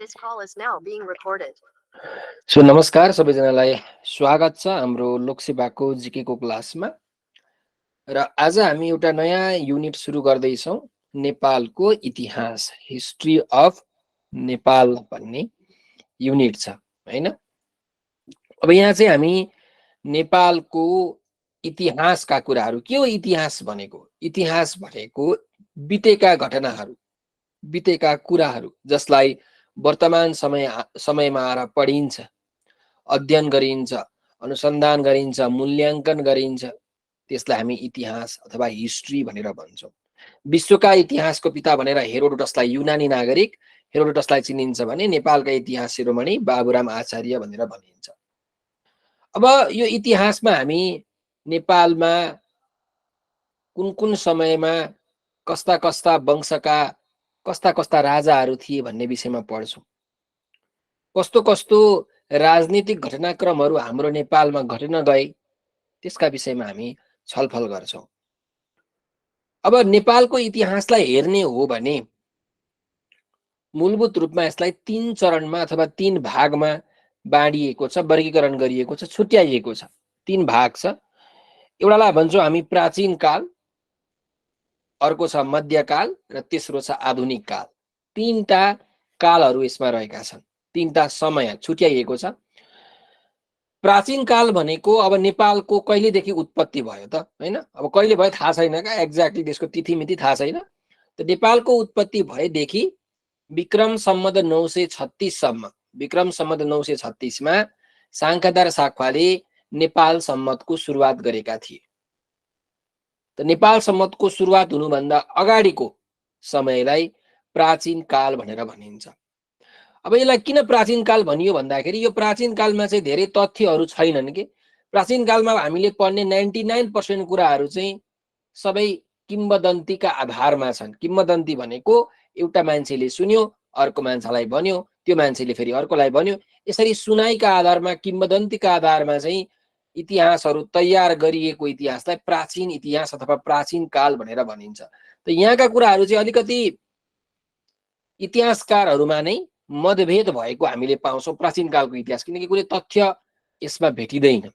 So नमस्कार सबैजनालाई स्वागत छ हाम्रो लोकसेवाको जिकेको क्लासमा। र आज हामी एउटा नयाँ युनिट सुरु गर्दैछौँ, नेपालको इतिहास, हिस्ट्री अफ नेपाल भन्ने युनिट छ हैन। अब यहाँ चाहिँ हामी नेपालको इतिहासका कुराहरू, के हो इतिहास भनेको? इतिहास भनेको बितेका घटनाहरू, बितेका कुराहरू जसलाई वर्तमान समयमा आएर पढिन्छ, अध्ययन गरिन्छ, अनुसन्धान गरिन्छ, मूल्याङ्कन गरिन्छ, त्यसलाई हामी इतिहास अथवा हिस्ट्री भनेर भन्छौँ। विश्वका इतिहासको पिता भनेर हेरोडोटसलाई, युनानी नागरिक हेरोडोटसलाई चिनिन्छ भने नेपालका इतिहास शिरोमणि बाबुराम आचार्य भनेर भनिन्छ। अब यो इतिहासमा हामी नेपालमा कुन कुन समयमा कस्ता कस्ता वंशका कस्ता कस्ता राजाहरू थिए भन्ने विषयमा पढ्छौँ। कस्तो कस्तो राजनीतिक घटनाक्रमहरू हाम्रो नेपालमा घटिन गए त्यसका विषयमा हामी छलफल गर्छौँ। अब नेपालको इतिहासलाई हेर्ने हो भने मूलभूत रूपमा यसलाई 3 चरणमा अथवा 3 भागमा बाँडिएको छ, वर्गीकरण गरिएको छ, छुट्याइएको छ। 3 भाग छ। एउटालाई भन्छौँ हामी प्राचीन काल, अर्को छ मध्यकाल र तेस्रो छ आधुनिक काल। 3टा कालहरू यसमा रहेका छन्, 3टा समय छुट्याइएको छ। प्राचीन काल भनेको अब नेपालको कहिलेदेखि उत्पत्ति भयो त हैन, अब कहिले भयो थाहा छैन का, एक्ज्याक्टली त्यसको तिथिमिति थाहा छैन। त नेपालको उत्पत्ति भएदेखि विक्रम सम्वत 936 सम्म, विक्रम सम्वत 936 मा साङ्खादार साख्वाले नेपाल सम्वतको सुरुवात गरेका थिए। त नेपाल सम्वतको सुरुवात हुनुभन्दा अगाडिको समयलाई प्राचीन काल भनेर भनिन्छ। अब यसलाई किन प्राचीन काल भनियो भन्दाखेरि यो प्राचीन कालमा चाहिँ धेरै तथ्यहरू छैनन् के। प्राचीन कालमा हामीले पढ्ने 99% कुराहरू चाहिँ सबै किम्वदन्तीका आधारमा छन्। किम्वदन्ती भनेको एउटा मान्छेले सुन्यो, अर्को मान्छेलाई भन्यो, त्यो मान्छेले फेरि अर्कोलाई भन्यो, यसरी सुनाइका आधारमा, किम्वदन्तीका आधारमा चाहिँ इतिहासहरू तयार गरिएको इतिहासलाई प्राचीन इतिहास अथवा प्राचीन काल भनेर भनिन्छ। त यहाँका कुराहरू चाहिँ अलिकति इतिहासकारहरूमा नै मतभेद भएको हामीले पाउँछौँ प्राचीन कालको इतिहास, किनकि कुनै तथ्य यसमा भेटिँदैन।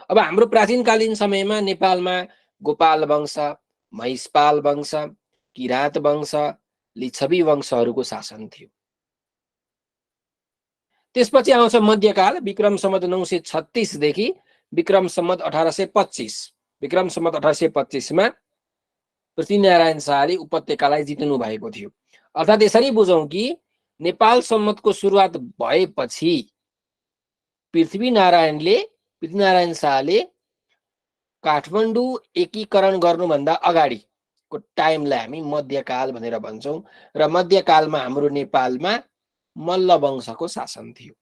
अब हाम्रो प्राचीनकालीन समयमा नेपालमा गोपाल वंश, महिषपाल वंश, किरात वंश, लिच्छवी वंशहरूको शासन थियो। त्यसपछि आउँछ मध्यकाल, विक्रम सम्वत 936 देखि विक्रम सम्वत 1825। विक्रम सम्वत 1825 मा पृथ्वीनारायण शाहले उपत्यकालाई जित्नु भएको थियो। अर्थात् यसरी बुझौँ कि नेपाल सम्वतको सुरुवात भएपछि पृथ्वीनारायण शाहले काठमाडौँ एकीकरण गर्नुभन्दा अगाडिको टाइमलाई हामी मध्यकाल भनेर भन्छौँ। र मध्यकालमा हाम्रो नेपालमा मल्ल वंशको शासन थियो,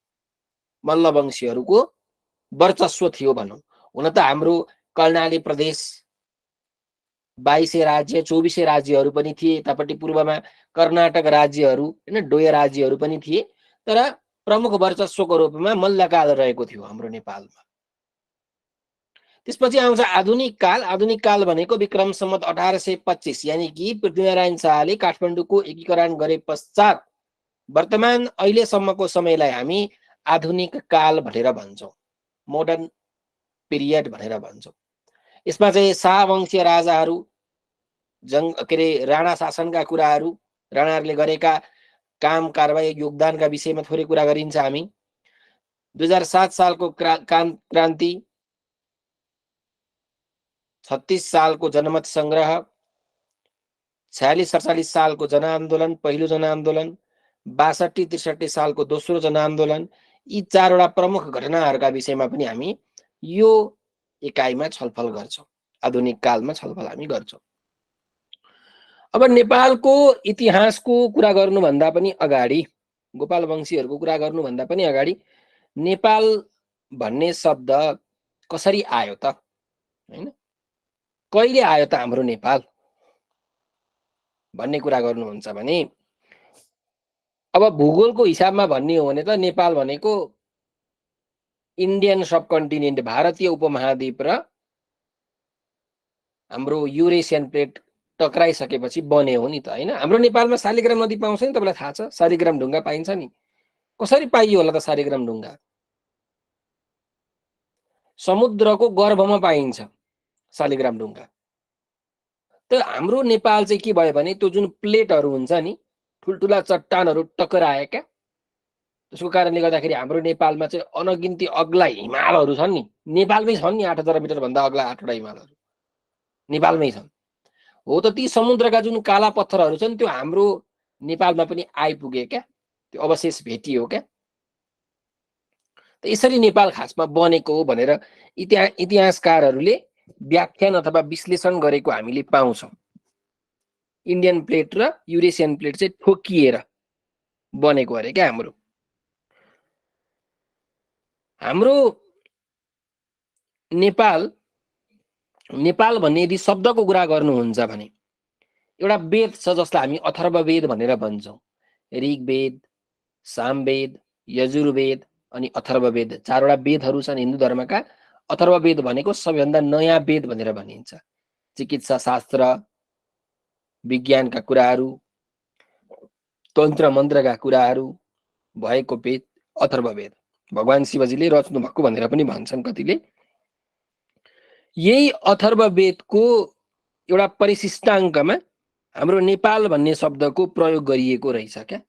मल्ल वंशीहरूको वर्चस्व थियो भनौँ। हुन त हाम्रो कर्णाली प्रदेश 22 राज्य 24 राज्यहरू पनि थिए, यतापट्टि पूर्वमा कर्नाटक राज्यहरू हैन, डोय राज्यहरू पनि थिए, तर प्रमुख वर्चस्वको रूपमा मल्लकाल रहेको थियो हाम्रो नेपालमा। त्यसपछि आउँछ आधुनिक काल। आधुनिक काल भनेको विक्रम सम्वत 1825, यानी कि पृथ्वीनारायण शाहले काठमाडौँको एकीकरण गरे पश्चात वर्तमान अहिलेसम्मको समयलाई हामी आधुनिक काल भनेर भन्छौँ, मोडर्न पिरियड भनेर भन्छौँ। यसमा चाहिँ शाहवंशीय राजाहरू, राणा शासनका कुराहरू, राणाहरूले गरेका काम कारबाही योगदानका विषयमा थोरै कुरा गरिन्छ हामी। 2007 सालको क्रान्ति, 36 सालको जनमत संग्रह, 46-47 सालको जनआन्दोलन, पहिलो जनआन्दोलन, 62-63 सालको दोस्रो जनआन्दोलन, यी 4वटा प्रमुख घटनाहरूका विषयमा पनि हामी यो एकाइमा छलफल गर्छौँ, आधुनिक कालमा छलफल हामी गर्छौँ। अब नेपालको इतिहासको कुरा गर्नुभन्दा पनि अगाडि, गोपाल वंशीहरूको कुरा गर्नुभन्दा पनि अगाडि नेपाल भन्ने शब्द कसरी आयो त हैन, कहिले आयो त हाम्रो नेपाल भन्ने कुरा गर्नुहुन्छ भने, अब भूगोलको हिसाबमा भन्ने हो भने त नेपाल भनेको इन्डियन सबकन्टिनेन्ट, भारतीय उपमहाद्वीप र हाम्रो युरेसियन प्लेट टक्राइसकेपछि बने हो नि त हैन। हाम्रो नेपालमा शालिग्राम नदी पाउँछ नि, तपाईँलाई थाहा छ? शालिग्राम ढुङ्गा पाइन्छ नि। कसरी पाइयो होला त शालिग्राम ढुङ्गा? समुद्रको गर्भमा पाइन्छ शालिग्राम ढुङ्गा। त हाम्रो नेपाल चाहिँ के भयो भने त्यो जुन प्लेटहरू हुन्छ नि, ठुल्ठुला चट्टानहरू टकराएका, त्यसको कारणले गर्दाखेरि हाम्रो नेपालमा चाहिँ अनगिन्ती अग्ला हिमालहरू छन् नि, नेपालमै छन् नि, 8000 मिटरभन्दा अग्ला 8वटा हिमालहरू नेपालमै छन्। हो त ती समुद्रका जुन काला पत्थरहरू छन् त्यो हाम्रो नेपालमा पनि आइपुगे क्या, त्यो अवशेष भेटियो क्या। त यसरी नेपाल खासमा बनेको हो भनेर इतिहासकारहरूले व्याख्यान अथवा विश्लेषण गरेको हामीले पाउँछौँ। इन्डियन प्लेट र युरेसियन प्लेट चाहिँ ठोकिएर बनेको अरे क्या हाम्रो। हाम्रो नेपाल भन्ने यदि शब्दको कुरा गर्नुहुन्छ भने एउटा वेद छ जसलाई हामी अथर्ववेद भनेर भन्छौँ। ऋग्वेद, सामवेद, यजुर्वेद अनि अथर्ववेद, 4वटा वेदहरू छन् हिन्दू धर्मका। अथर्ववेद भनेको सबैभन्दा नयाँ वेद भनेर भनिन्छ। चिकित्सा शास्त्र, विज्ञानका कुराहरू, तन्त्र मन्त्रका कुराहरू भएको वेद अथर्ववेद। भगवान शिवजीले रच्नु भएको भनेर पनि भन्छन् कतिले। यही अथर्ववेदको एउटा परिशिष्टाङ्कमा हाम्रो नेपाल भन्ने शब्दको प्रयोग गरिएको रहेछ क्या।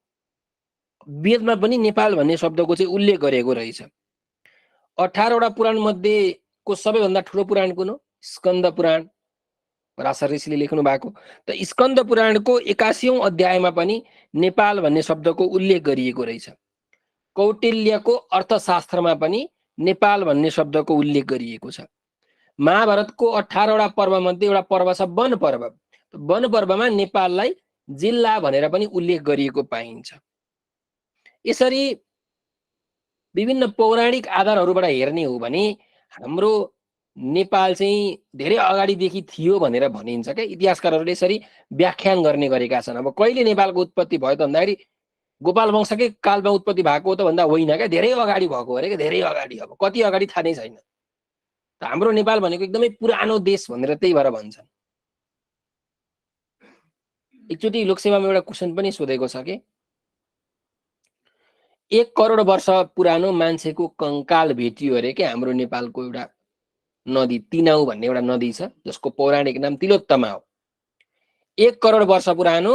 वेदमा पनि नेपाल भन्ने शब्दको चाहिँ उल्लेख गरेको रहेछ। 18वटा पुराण मध्येको सबैभन्दा ठुलो पुराण कुन हो? स्कन्द पुराण, पराशर ऋषिले लेख्नु भएको। त स्कन्द पुराणको 81औं अध्यायमा पनि नेपाल भन्ने शब्दको उल्लेख गरिएको रहेछ। कौटिल्यको अर्थशास्त्रमा पनि नेपाल भन्ने शब्दको उल्लेख गरिएको छ। महाभारतको 18वटा पर्व मध्ये एउटा पर्व छ वन पर्व। वन पर्वमा नेपाललाई जिल्ला भनेर पनि उल्लेख गरिएको पाइन्छ। यसरी विभिन्न पौराणिक आधारहरूबाट हेर्ने हो भने हाम्रो नेपाल चाहिँ धेरै अगाडिदेखि थियो भनेर भनिन्छ क्या। इतिहासकारहरूले यसरी व्याख्यान गर्ने गरेका छन्। अब कहिले नेपालको उत्पत्ति भयो त भन्दाखेरि गोपाल वंशकै कालमा उत्पत्ति भएको हो त भन्दा होइन क्या, धेरै अगाडि भएको अरे क्या, धेरै अगाडि। अब कति अगाडि थाहा नै छैन। त हाम्रो नेपाल भनेको एकदमै पुरानो देश भनेर त्यही भएर भन्छन्। एकचोटि लोकसेवामा एउटा क्वेसन पनि सोधेको छ कि 1 करोड वर्ष पुरानो मान्छेको कंकाल भेटियो अरे क्या हाम्रो नेपालको एउटा नदी, तिनाउ भन्ने एउटा नदी छ जसको पौराणिक नाम तिलोत्तमा हो। 1 करोड वर्ष पुरानो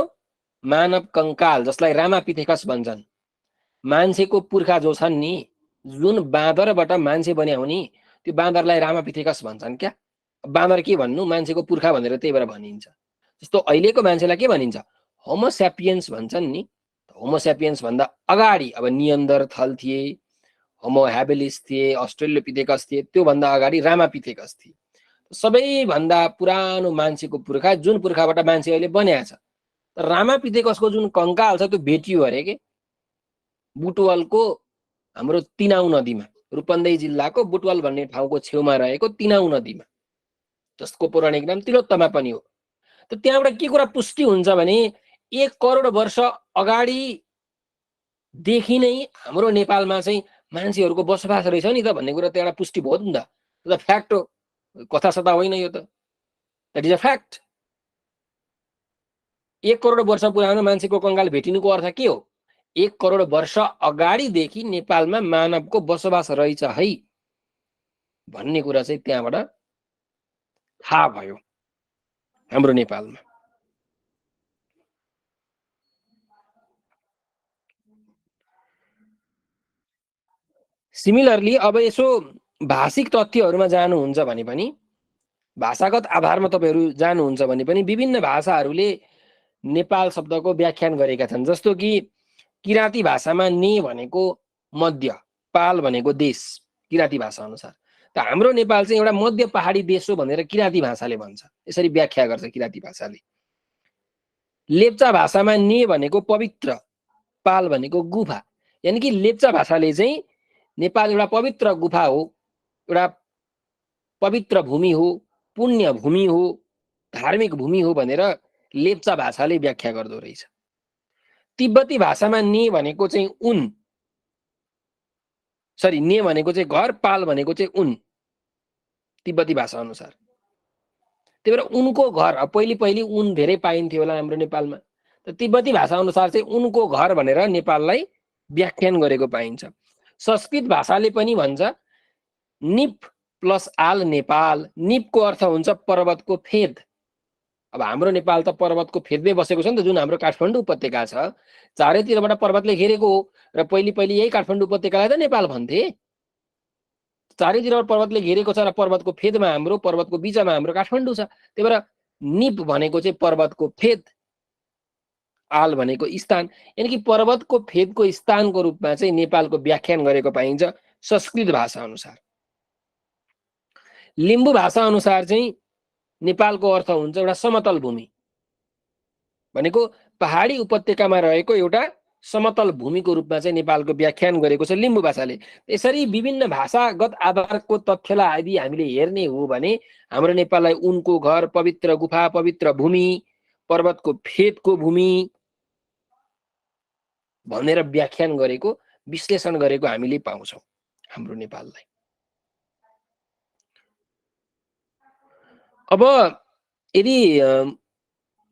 मानव कंकाल जसलाई रामापिथेकस भन्छन्। मान्छेको पुर्खा जो छन् नि, जुन बाँदरबाट मान्छे बन्या हो नि, त्यो बाँदरलाई रामापिथेकस भन्छन् क्या। बाँदर के भन्नु, मान्छेको पुर्खा भनेर त्यही भएर भनिन्छ। जस्तो अहिलेको मान्छेलाई के भनिन्छ? होमो स्यापियन्स भन्छन् नि। होमो स्यापियन्स भन्दा अगाडि अब नियन्डरथल थिए, होमो ह्याबिलिस थिए, अस्ट्रेलोपिथेकस थिए, त्योभन्दा अगाडि रामापिथेकस थिए। सबैभन्दा पुरानो मान्छेको पुर्खा, जुन पुर्खाबाट मान्छे अहिले बन्या छ। रामापिथेकसको जुन कंकाल छ त्यो भेटियो अरे के बुटवलको हाम्रो तिनाउ नदीमा, रूपन्देही जिल्लाको बुटवल भन्ने ठाउँको छेउमा रहेको तिनाउ नदीमा, जसको पौराणिक नाम तिलोत्तमा पनि हो। त त्यहाँबाट के कुरा पुष्टि हुन्छ भने 1 करोड वर्ष अगाडिदेखि नै हाम्रो नेपालमा चाहिँ मान्छेहरूको बसोबास रहेछ नि त भन्ने कुरा त एउटा पुष्टि भयो नि त। त्यो त फ्याक्ट हो, कथा सता होइन यो त। That is a fact. 1 crore वर्ष पुरानो मान्छेको कंकाल भेटिनुको अर्थ के हो? 1 करोड वर्ष अगाडिदेखि नेपालमा मानवको बसोबास रहेछ है भन्ने कुरा चाहिँ त्यहाँबाट थाहा भयो हाम्रो नेपालमा। सिमिलरली अब यसो भाषिक तथ्यहरूमा जानुहुन्छ भने पनि, भाषागत आधारमा तपाईहरू जानुहुन्छ भने पनि विभिन्न भाषाहरूले नेपाल शब्दको व्याख्यान गरेका छन्। जस्तो कि किराँती भाषामा ने भनेको मध्य, पाल भनेको देश, किराँती भाषा अनुसार। त हाम्रो नेपाल चाहिँ एउटा मध्य पहाडी देश हो भनेर किराँती भाषाले भन्छ, यसरी व्याख्या गर्छ किराँती भाषाले। लेप्चा भाषामा ने भनेको पवित्र, पाल भनेको गुफा। यानि कि लेप्चा भाषाले चाहिँ नेपाल एउटा पवित्र गुफा हो, एउटा पवित्र भूमि हो, पुण्य भूमि हो, धार्मिक भूमि हो भनेर लेप्चा भाषाले व्याख्या गर्दो रहेछ। तिब्बती भाषामा ने भनेको चाहिँ उन, सरी ने भनेको चाहिँ घर, पाल भनेको चाहिँ उन, तिब्बती भाषा अनुसार। त्यही भएर उनको घर पहिले पहिले उन धेरै पाइन्थ्यो होला हाम्रो नेपालमा। त तिब्बती भाषा अनुसार चाहिँ उनको घर भनेर नेपाललाई व्याख्यान गरेको पाइन्छ। संस्कृत भाषाले पनि भन्छ निप प्लस आल नेपाल। निपको अर्थ हुन्छ पर्वतको फेद। अब हाम्रो नेपाल त पर्वतको फेदमै बसेको छ नि त, जुन हाम्रो काठमाडौँ उपत्यका छ चारैतिरबाट पर्वतले घेरेको हो र पहिले पहिले यही काठमाडौँ उपत्यकालाई त नेपाल भन्थे। चारैतिरबाट पर्वतले घेरेको छ र पर्वतको फेदमा हाम्रो, पर्वतको बिचमा हाम्रो काठमाडौँ छ। त्यही भएर निप भनेको चाहिँ पर्वतको फेद, आल भनेको स्थान, यानि कि पर्वतको फेदको स्थानको रूपमा चाहिँ नेपालको व्याख्यान गरेको पाइन्छ संस्कृत भाषा अनुसार। लिम्बू भाषा अनुसार चाहिँ नेपालको अर्थ हुन्छ एउटा समतल भूमि, भनेको पहाडी उपत्यकामा रहेको एउटा समतल भूमिको रूपमा चाहिँ नेपालको व्याख्यान गरेको छ लिम्बू भाषाले। यसरी विभिन्न भाषागत आधारको तथ्यलाई यदि हामीले हेर्ने हो भने हाम्रो नेपाललाई उनको घर, पवित्र गुफा, पवित्र भूमि, पर्वतको फेदको भूमि भनेर व्याख्यान गरेको, विश्लेषण गरेको हामीले पाउँछौँ हाम्रो नेपाललाई। अब यदि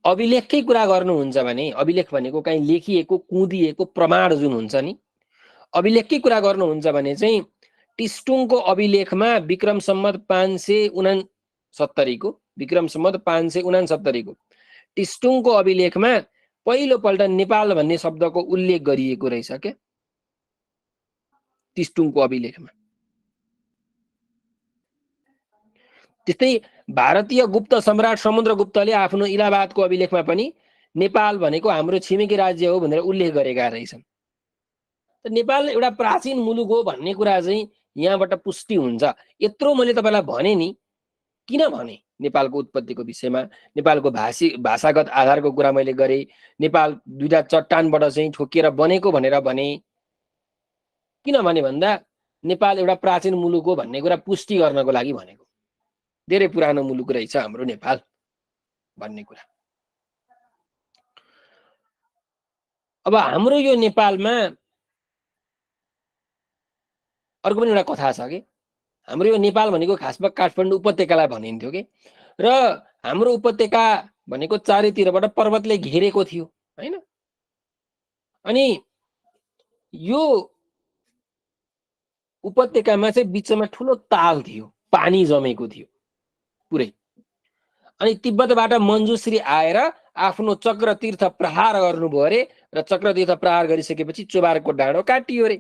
अभिलेखकै कुरा गर्नुहुन्छ भने, अभिलेख भनेको कहीँ लेखिएको कुँदिएको प्रमाण जुन हुन्छ नि, अभिलेखकै कुरा गर्नुहुन्छ भने चाहिँ टिस्टुङको अभिलेखमा विक्रम सम्वत 569 को, विक्रम सम्वत 569 को टिस्टुङको अभिलेखमा पहिलोपल्ट नेपाल भन्ने शब्दको उल्लेख गरिएको रहेछ के, टिस्टुङको अभिलेखमा। त्यस्तै भारतीय गुप्त सम्राट समुद्रगुप्तले आफ्नो इलाहाबादको अभिलेखमा पनि नेपाल भनेको हाम्रो छिमेकी राज्य हो भनेर उल्लेख गरेका रहेछन्। त नेपाल एउटा प्राचीन मुलुक हो भन्ने कुरा चाहिँ यहाँबाट पुष्टि हुन्छ। यत्रो मैले तपाईँलाई भने नि, किन भने नेपालको उत्पत्तिको विषयमा, नेपालको भाषागत आधारको कुरा मैले गरेँ, नेपाल दुईटा चट्टानबाट चाहिँ ठोकिएर बनेको भनेर भने। किन भने भन्दा नेपाल एउटा प्राचीन मुलुक हो भन्ने कुरा पुष्टि गर्नको लागि भनेको। धेरै पुरानो मुलुक रहेछ हाम्रो नेपाल भन्ने कुरा। अब हाम्रो यो नेपालमा अर्को पनि एउटा कथा छ कि, हाम्रो यो नेपाल भनेको खासमा काठमाडौँ उपत्यकालाई भनिन्थ्यो कि, र हाम्रो उपत्यका भनेको चारैतिरबाट पर्वतले घेरेको थियो हैन। अनि यो उपत्यकामा चाहिँ बिचमा ठुलो ताल थियो, पानी जमेको थियो पुरै। अनि तिब्बतबाट मञ्जुश्री आएर आफ्नो चक्रतीर्थ प्रहार गर्नुभयो अरे, र चक्रतीर्थ प्रहार गरिसकेपछि चोबारको डाँडो काटियो अरे।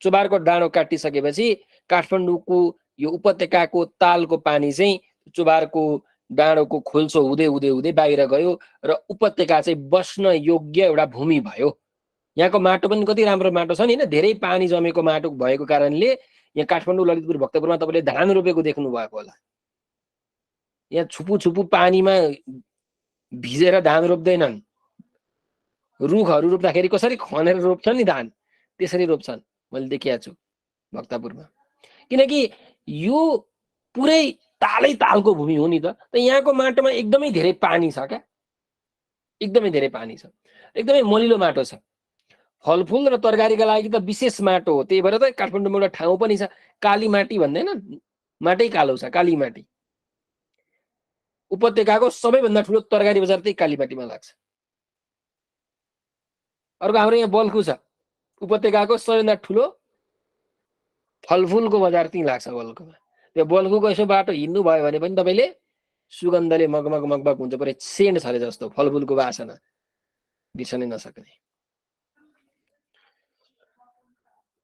चोबारको डाँडो काटिसकेपछि काठमाडौँको यो उपत्यकाको तालको पानी चाहिँ चोबारको डाँडोको खोल्चो हुँदै हुँदै हुँदै बाहिर गयो र उपत्यका चाहिँ बस्न योग्य एउटा भूमि भयो। यहाँको माटो पनि कति राम्रो माटो छ नि हैन, धेरै पानी जमेको माटो भएको कारणले यहाँ काठमाडौँ, ललितपुर, भक्तपुरमा तपाईँले धान रोपेको देख्नु भएको होला। यहाँ छुपु छुपु पानीमा भिजेर धान रोप्दैनन्। रुखहरू रोप्दाखेरि कसरी खनेर रोप्छन् नि धान, त्यसरी रोप्छन्, मैले देखिएको छु भक्तपुरमा। किनकि यो पुरै तालै तालको भूमि हो नि त यहाँको माटोमा एकदमै धेरै पानी छ क्या, एकदमै धेरै पानी छ, एकदमै मलिलो माटो छ। फलफुल र तरकारीका लागि त विशेष माटो हो। त्यही भएर त काठमाडौँमा एउटा ठाउँ पनि छ काली माटी भन्दैन, माटै कालो छ, काली माटी। उपत्यकाको सबैभन्दा ठुलो तरकारी बजार त्यही काली माटीमा लाग्छ। अर्को हाम्रो यहाँ बल्खु छ, उपत्यकाको सबैभन्दा ठुलो फलफुलको बजार त्यहीँ लाग्छ बल्खुमा। त्यो बल्खुको यसो बाटो हिँड्नु भयो भने पनि तपाईँले सुगन्धले मगमग मगमग हुन्छ, पुरै सेन्ट छरे जस्तो फलफुलको वासना बिर्सनै नसक्ने।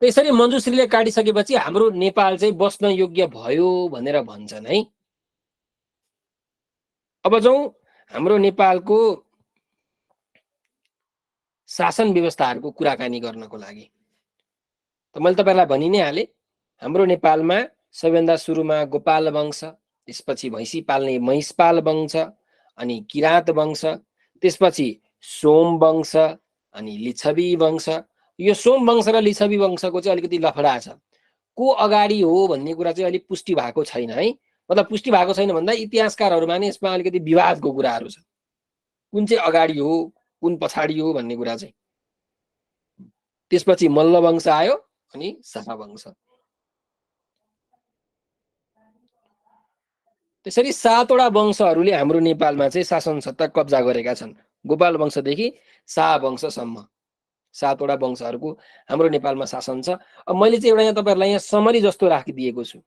त्यसरी मञ्जुश्रीले काटिसकेपछि हाम्रो नेपाल चाहिँ बस्न योग्य भयो भनेर भन्छन् है। अब जाउँ हाम्रो नेपालको शासन व्यवस्थाहरूको कुराकानी गर्नको लागि। त मैले तपाईँलाई भनि नै हालेँ, हाम्रो नेपालमा सबैभन्दा सुरुमा गोपाल वंश, त्यसपछि भैँसी पाल्ने महिषपाल वंश, अनि किराँत वंश, त्यसपछि सोम वंश, अनि लिच्छवी वंश। यो सोम वंश र लिच्छवी वंशको चाहिँ अलिकति लफडा छ। को अगाडि हो भन्ने कुरा चाहिँ अलिक पुष्टि भएको छैन है। मतलब पुष्टि भएको छैन भन्दा इतिहासकारहरूमा नै यसमा अलिकति विवादको कुराहरू छ, कुन चाहिँ अगाडि हो कुन पछाडि हो भन्ने कुरा चाहिँ। त्यसपछि मल्ल वंश आयो अनि शाह वंश। त्यसरी 7वटा वंशहरूले हाम्रो नेपालमा चाहिँ शासन सत्ता कब्जा गरेका छन्। गोपाल वंशदेखि शाह वंशसम्म 7वटा वंशहरूको हाम्रो नेपालमा शासन छ। अब मैले चाहिँ एउटा यहाँ तपाईँहरूलाई यहाँ समरी जस्तो राखिदिएको छु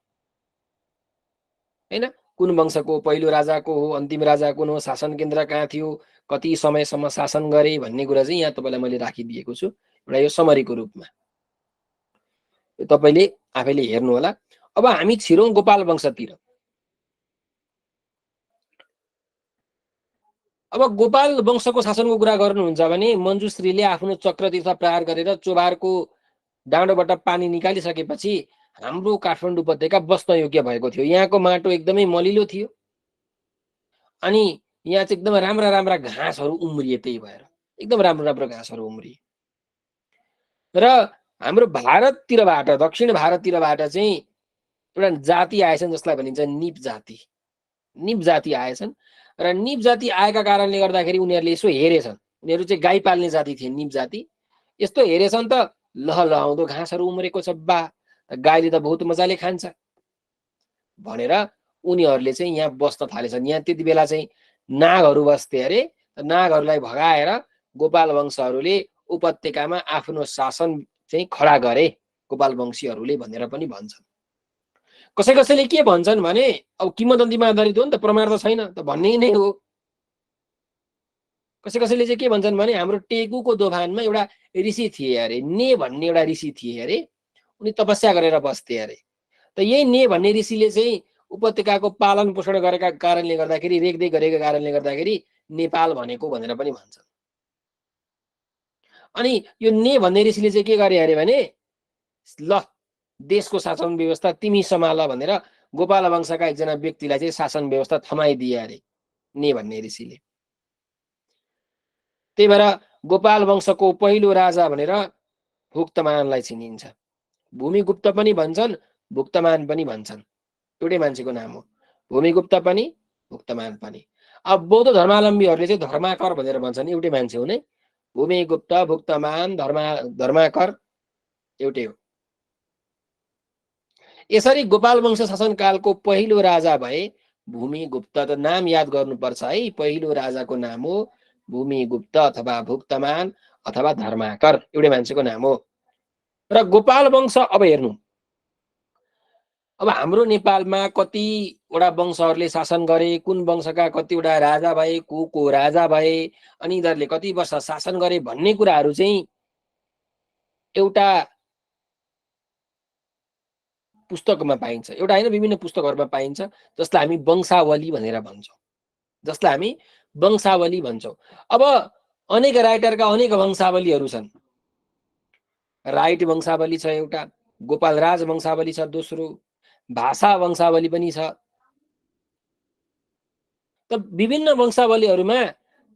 हैन। कुन वंशको पहिलो राजा को हो, अन्तिम राजा कुन हो, शासन केन्द्र कहाँ थियो, कति समयसम्म शासन गरे भन्ने कुरा चाहिँ यहाँ तपाईँलाई मैले राखिदिएको छु एउटा यो समरीको रूपमा। तपाईँले आफैले हेर्नु होला। अब हामी छिरौँ गोपाल वंशतिर। अब गोपाल वंशको शासनको कुरा गर्नुहुन्छ भने मञ्जुश्रीले आफ्नो चक्रतीर्थ प्रहार गरेर चोभारको डाँडोबाट पानी निकालिसकेपछि हाम्रो काठमाडौँ उपत्यका बस्न योग्य भएको थियो। यहाँको माटो एकदमै मलिलो थियो अनि यहाँ चाहिँ एकदम राम्रा राम्रा घाँसहरू उम्रिए। त्यही भएर एकदम राम्रो राम्रो घाँसहरू उम्रिए र हाम्रो भारततिरबाट, दक्षिण भारततिरबाट चाहिँ एउटा जाति आएछन् जसलाई भनिन्छ निप जाति। निप जाति आएछन् र निप जाति आएका कारणले गर्दाखेरि उनीहरूले यसो हेरेछन्। उनीहरू चाहिँ गाई पाल्ने जाति थिए निप जाति। यस्तो हेरेछन् त लहलहाउँदो घाँसहरू उम्रेको छ, बा गाईले त बहुत मजाले खान्छ भनेर उनीहरूले चाहिँ यहाँ बस्न थालेछन्। यहाँ त्यति बेला चाहिँ नागहरू बस्थे अरे। नागहरूलाई भगाएर गोपाल वंशहरूले उपत्यकामा आफ्नो शासन चाहिँ खडा गरे गोपाल वंशीहरूले भनेर पनि भन्छन्। कसै कसैले के भन्छन् भने अब किंवदन्तीमा आधारित हो नि त, प्रमाण त छैन त भन्ने नै हो। कसै कसैले चाहिँ के भन्छन् भने हाम्रो टेकुको दोभानमा एउटा ऋषि थिए अरे, ने भन्ने एउटा ऋषि थिए अरे। उनी तपस्या गरेर बस्थे अरे। त यही ने भन्ने ऋषिले चाहिँ उपत्यकाको पालन पोषण गरेका कारणले गर्दाखेरि, रेखदेख गरेको कारणले गर्दाखेरि नेपाल भनेको भनेर पनि भन्छन्। अनि यो ने भन्ने ऋषिले चाहिँ के गरे अरे भने ल देशको शासन व्यवस्था तिमी सम्हाल भनेर गोपाल वंशका एकजना व्यक्तिलाई चाहिँ शासन व्यवस्था थमाइदिए अरे ने भन्ने ऋषिले। त्यही भएर गोपाल वंशको पहिलो राजा भनेर भुक्तमानलाई चिनिन्छ। भूमिगुप्त पनि भन्छन्, भुक्तमान पनि भन्छन्। एउटै मान्छेको नाम हो, भूमिगुप्त पनि भुक्तमान पनि। अब बौद्ध धर्मावलम्बीहरूले चाहिँ धर्माकर भनेर भन्छन्, एउटै मान्छे हो नै। भूमिगुप्त, भुक्तमान, धर्माकर एउटै हो। यसरी गोपाल वंश शासनकालको पहिलो राजा भए भूमिगुप्त। त नाम याद गर्नुपर्छ है। पहिलो राजाको नाम हो भूमिगुप्त अथवा भुक्तमान अथवा धर्माकर, एउटै मान्छेको नाम हो। र गोपाल वंश अब हेर्नु, अब हाम्रो नेपालमा कतिवटा वंशहरूले शासन गरे, कुन वंशका कतिवटा राजा भए, को राजा भए, अनि यिनीहरूले कति वर्ष शासन गरे भन्ने कुराहरू चाहिँ एउटा पुस्तकमा पाइन्छ, एउटा होइन विभिन्न पुस्तकहरूमा पाइन्छ, जसलाई हामी वंशावली भनेर भन्छौँ। जसलाई हामी वंशावली भन्छौँ। अब अनेक राइटरका अनेक वंशावलीहरू छन्। राइट वंशावली छ एउटा, गोपाल राज वंशावली छ दोस्रो, भाषा वंशावली पनि छ। त विभिन्न वंशावलीहरूमा